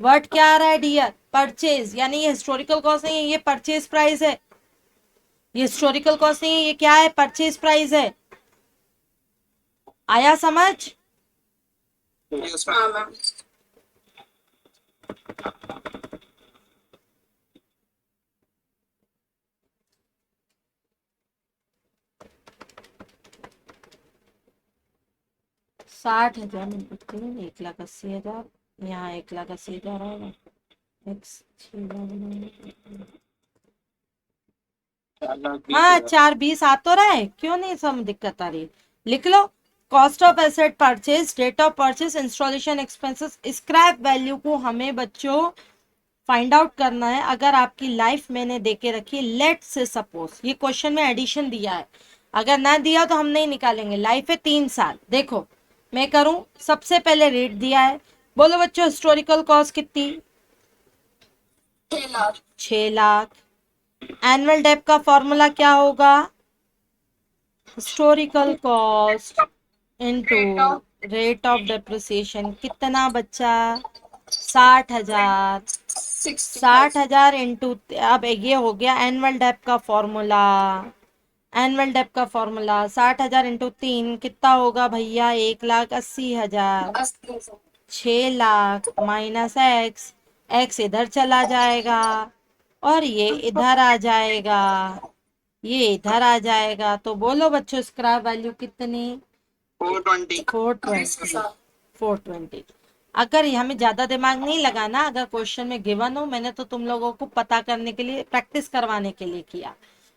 A: वर्ड क्या आ रहा है डियर, परचेज। यानी ये हिस्टोरिकल कॉस्ट नहीं है, ये परचेज प्राइस है। ये हिस्टोरिकल कॉस्ट नहीं है, ये क्या है, परचेज प्राइस है। आया समझ।
B: हाँ मैम।
A: साठ हजार में 1,80,000, यहाँ 1,80,000 आएगा। एक्स 6 हाँ 4,20 आ तो रहा है, क्यों नहीं सब दिक्कत आ रही है। लिख लो, cost of asset purchase, date of purchase, installation expenses, scrap value को हमें बच्चों फाइंड आउट करना है। अगर आपकी लाइफ मैंने देके रखी है, लेट से सपोज ये क्वेश्चन में एडिशन दिया है, अगर ना दिया तो हम नहीं निकालेंगे। लाइफ है 3 साल, देखो मैं करूं, सबसे पहले रेट दिया है, बोलो बच्चों हिस्टोरिकल कॉस्ट कितनी,
B: 6 लाख।
A: 6 लाख। एनुअल डेप का फॉर्मूला क्या होगा, historical cost into rate of depreciation. कितना बच्चा, 60,000। 60,000 इंटू, अब ये हो गया एनुअल डेप का फॉर्मूला। एनुअल डेप का फॉर्मूला 60,000 इंटू 3 कितना होगा भैया, 1,80,000। 6 लाख माइनस एक्स, एक्स इधर चला जाएगा और ये इधर आ जाएगा, ये इधर आ जाएगा। तो बोलो बच्चों स्क्रैप वैल्यू कितनी,
E: 420।
A: 420। 420। अगर हमें ज्यादा दिमाग नहीं लगाना, अगर क्वेश्चन में गिवन हो, मैंने तो तुम लोगों को पता करने के लिए, प्रैक्टिस करवाने के लिए किया।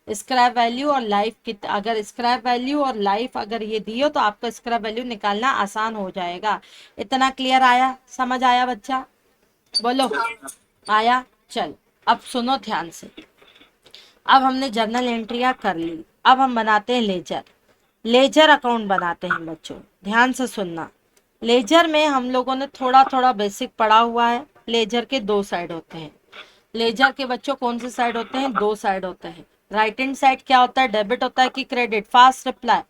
A: स्क्रैप वैल्यू और लाइफ कित, अगर स्क्रैप वैल्यू और लाइफ अगर ये दी हो तो आपका स्क्रैप वैल्यू निकालना आसान हो जाएगा। इतना क्लियर आया, समझ आया बच्चा, बोलो आया। चल अब सुनो ध्यान से, अब हमने जर्नल एंट्रियां कर ली, अब हम बनाते हैं लेजर। लेजर अकाउंट बनाते हैं बच्चों, ध्यान से सुनना। लेजर में हम लोगों ने थोड़ा थोड़ा बेसिक पढ़ा हुआ है। लेजर के 2 साइड होते हैं। लेजर के बच्चों कौन से साइड होते हैं, 2 साइड होते हैं। राइट हैंड साइड क्या होता है, डेबिट होता है कि credit, fast reply.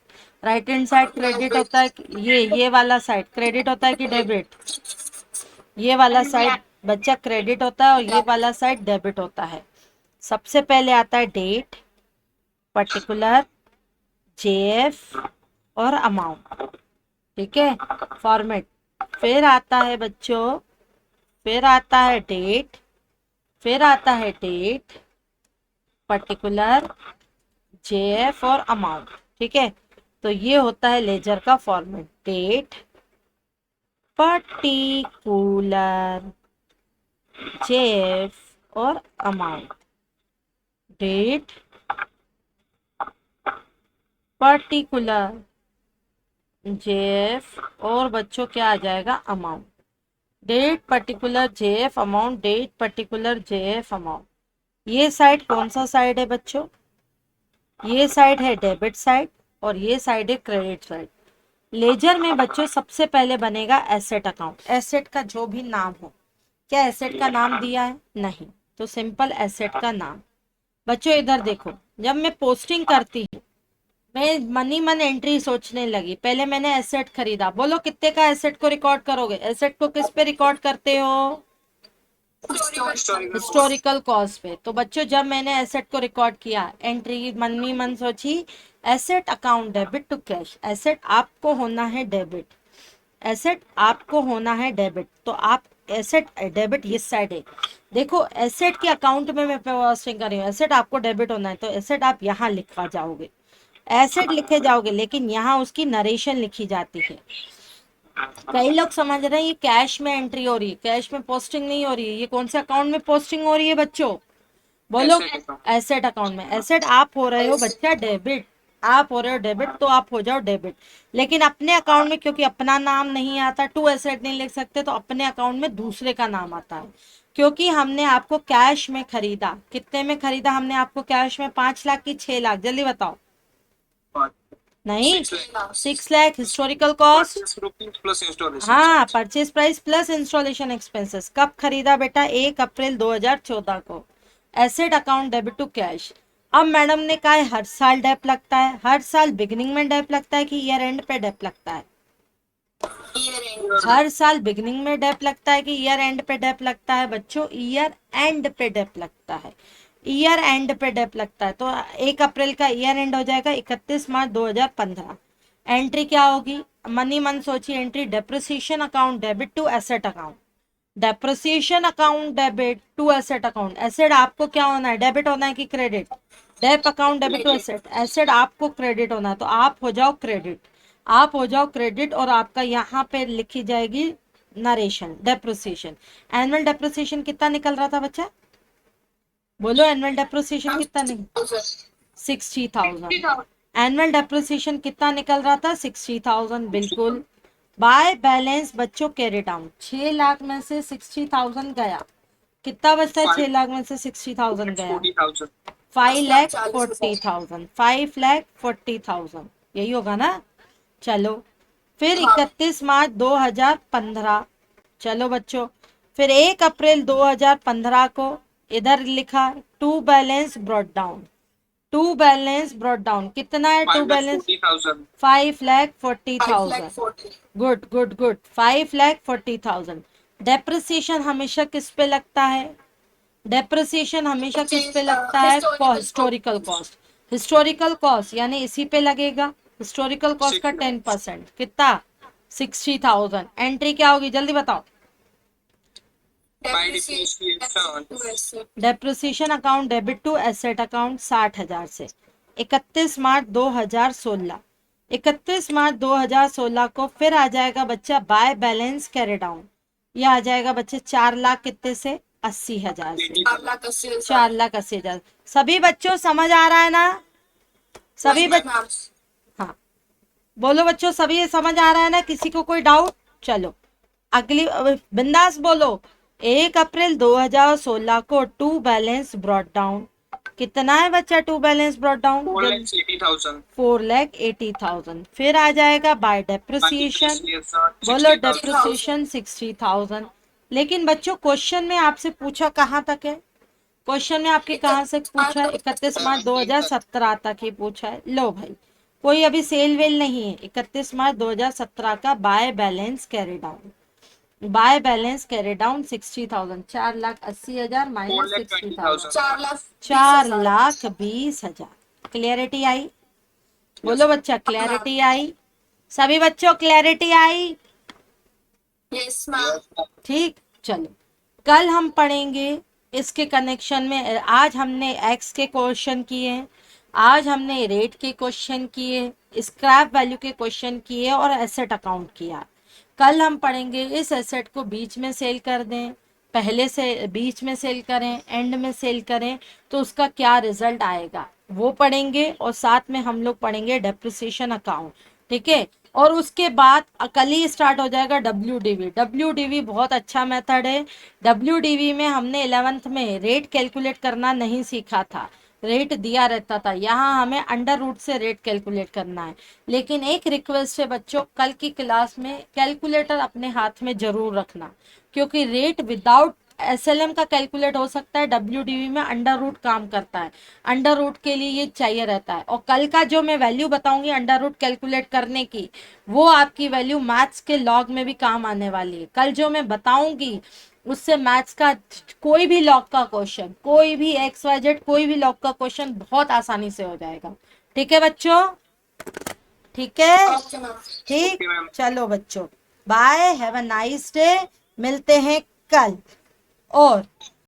A: Right hand side credit होता है, ये वाला साइड क्रेडिट होता है कि डेबिट, ये वाला साइड बच्चा क्रेडिट होता है और ये वाला साइड डेबिट होता है। सबसे पहले आता है डेट, पर्टिकुलर, जेएफ और अमाउंट, ठीक है, फॉर्मेट। फिर आता है बच्चों, फिर आता है डेट, फिर आता है डेट, पर्टिकुलर, जेएफ और अमाउंट, ठीक है। तो ये होता है लेजर का फॉर्मेट, डेट, पर्टिकुलर जेएफ और अमाउंट, डेट पर्टिकुलर जेएफ और बच्चों क्या आ जाएगा, amount, date particular JF amount, date particular JF amount. ये साइड कौन सा साइड है बच्चों, ये साइड है डेबिट साइड और ये साइड है क्रेडिट साइड। लेजर में बच्चों सबसे पहले बनेगा एसेट अकाउंट, एसेट का जो भी नाम हो। क्या एसेट का नाम दिया है, नहीं, तो सिंपल एसेट का नाम। बच्चों इधर देखो, जब मैं पोस्टिंग करती हूँ मैं मनी मन एंट्री सोचने लगी, पहले मैंने एसेट खरीदा, बोलो कितने का एसेट को रिकॉर्ड करोगे, एसेट को किस पे रिकॉर्ड करते हो, हिस्टोरिकल कॉस्ट पे। तो बच्चों जब मैंने एसेट को रिकॉर्ड किया, एंट्री मनी मन सोची, asset account debit to cash, asset आपको होना है डेबिट, एसेट आपको होना है डेबिट, तो आप एसेट डेबिट इस साइड है। देखो एसेट के अकाउंट में मैं पोस्टिंग कर रही हूँ, एसेट आपको डेबिट होना है तो एसेट आप यहाँ लिखा जाओगे, एसेट लिखे जाओगे, लेकिन यहाँ उसकी नरेशन लिखी जाती है। कई लोग समझ रहे हैं ये कैश में एंट्री हो रही है, कैश में पोस्टिंग नहीं हो रही है, ये कौन से अकाउंट में पोस्टिंग हो रही है बच्चों, बोलो, एसेट अकाउंट में। एसेट आप हो रहे हो बच्चा डेबिट, आप हो रहे हो डेबिट तो आप हो जाओ डेबिट, लेकिन अपने अकाउंट में क्योंकि अपना नाम नहीं आता, टू एसेट नहीं लिख सकते, तो अपने अकाउंट में दूसरे का नाम आता है, क्योंकि हमने आपको कैश में खरीदा। कितने में खरीदा हमने आपको कैश में, 5 लाख की 6 लाख, जल्दी बताओ, नहीं 6 लाख। हिस्टोरिकल कॉस्ट, हाँ, purchase price plus installation expenses. कब खरीदा बेटा, 1 अप्रैल 2014 को। Asset account debit to cash. अब मैडम ने कहा है हर साल डेप लगता है, हर साल बिगिनिंग में डेप लगता है कि ईयर एंड पे डेप लगता है, हर साल बिगिनिंग में डेप लगता है कि ईयर एंड पे डेप लगता है बच्चों, ईयर एंड पे डेप लगता है, ईयर एंड पे डेप लगता है। तो 1 अप्रैल का ईयर एंड हो जाएगा 31 मार्च 2015। एंट्री क्या होगी, मनी मन सोचिए, entry depreciation account debit to asset account, depreciation account debit to asset account. Asset आपको क्या होना है, डेबिट होना है कि credit, dep account debit to asset, asset आपको क्रेडिट होना है तो आप हो जाओ क्रेडिट, आप हो जाओ क्रेडिट, और आपका यहाँ पे लिखी जाएगी नरेशन डेप्रिसिएशन। एनुअल डेप्रिसिएशन कितना निकल रहा था बच्चा, बोलो एनुअल डेप्रिसिएशन कितना निकल, 60,000। एनुअल डेप्रिसिएशन कितना निकल रहा था, 60,000, बिल्कुल। बाय बैलेंस बच्चों कैरी डाउन, 6 लाख में से 60,000 गया, कितना बचता है, 6 लाख में से 60,000 गया, 5,40,000, 5,40,000, यही होगा ना। चलो फिर 31 मार्च 2015, चलो बच्चों, फिर 1 अप्रैल 2015 को इधर लिखा to balance brought down, to balance brought down कितना है, to balance 5,40,000, good good good, 5,40,000। Depreciation हमेशा किस पे लगता है, डेप्रिसिएशन हमेशा किस पे लगता है, हिस्टोरिकल कॉस्ट, हिस्टोरिकल कॉस्ट यानी इसी पे लगेगा, हिस्टोरिकल कॉस्ट का 10%, कितना, 60,000। एंट्री क्या होगी जल्दी बताओ, depreciation account debit to asset account 60,000 से। 31 मार्च 2016, 31 मार्च 2016 को फिर आ जाएगा बच्चा बाय बैलेंस कैरी डाउन, ये आ जाएगा बच्चे 4 लाख कितने से, 80,000 से, 4,80,000। सभी बच्चों समझ आ रहा है ना, सभी बच्चों, हाँ बोलो बच्चों, सभी ये समझ आ रहा है ना, किसी को कोई डाउट, चलो अगली बिंदास बोलो। 1 अप्रैल 2016 को टू बैलेंस ब्रॉट डाउन, कितना है बच्चा टू बैलेंस ब्रॉट डाउन, 4,80,000। फिर आ जाएगा बाय डेप्रिसिएशन, बोलो डेप्रिसिएशन 60,000। लेकिन बच्चों क्वेश्चन में आपसे पूछा कहाँ तक है, क्वेश्चन में आपके कहाँ से पूछा है, 31 मार्च 2017 तक ही पूछा है। लो भाई कोई अभी सेल वेल नहीं है, 31 मार्च 2017 का by balance carry down, by balance carry down 60,000, 4,80,000 माइनस 60,000, 4,20,000। क्लियरिटी आई, बोलो बच्चा क्लैरिटी आई, सभी बच्चों क्लैरिटी आई,
B: यस मैम।
A: ठीक। चलो कल हम पढ़ेंगे इसके कनेक्शन में, आज हमने एक्स के क्वेश्चन किए, आज हमने रेट के क्वेश्चन किए, स्क्रैप वैल्यू के क्वेश्चन किए और एसेट अकाउंट किया। कल हम पढ़ेंगे इस एसेट को बीच में सेल कर दें, पहले से बीच में सेल करें, एंड में सेल करें, तो उसका क्या रिजल्ट आएगा वो पढ़ेंगे। और साथ में हम लोग पढ़ेंगे डेप्रिसिएशन अकाउंट, ठीक है। और उसके बाद कल ही स्टार्ट हो जाएगा WDV। WDV बहुत अच्छा मेथड है। WDV में हमने 11th में रेट कैलकुलेट करना नहीं सीखा था, रेट दिया रहता था, यहाँ हमें अंडर रूट से रेट कैलकुलेट करना है। लेकिन एक रिक्वेस्ट है बच्चों, कल की क्लास में कैलकुलेटर अपने हाथ में जरूर रखना, क्योंकि रेट विदाउट SLM का कैलकुलेट हो सकता है, WDV में अंडर रूट काम करता है, अंडर रूट के लिए ये चाहिए रहता है। और कल का जो मैं वैल्यू बताऊंगी अंडर रूट कैलकुलेट करने की, वो आपकी वैल्यू मैथ्स के लॉग में भी काम आने वाली है। कल जो मैं बताऊंगी उससे मैथ्स का कोई भी लॉग का क्वेश्चन, कोई भी XYZ कोई भी लॉग का क्वेश्चन बहुत आसानी से हो जाएगा। ठीक है बच्चों, ठीक है,
B: ओके मैम।
A: ठीक।
E: Okay, ma'am.
A: चलो बच्चों, bye, have a nice day, मिलते हैं कल। और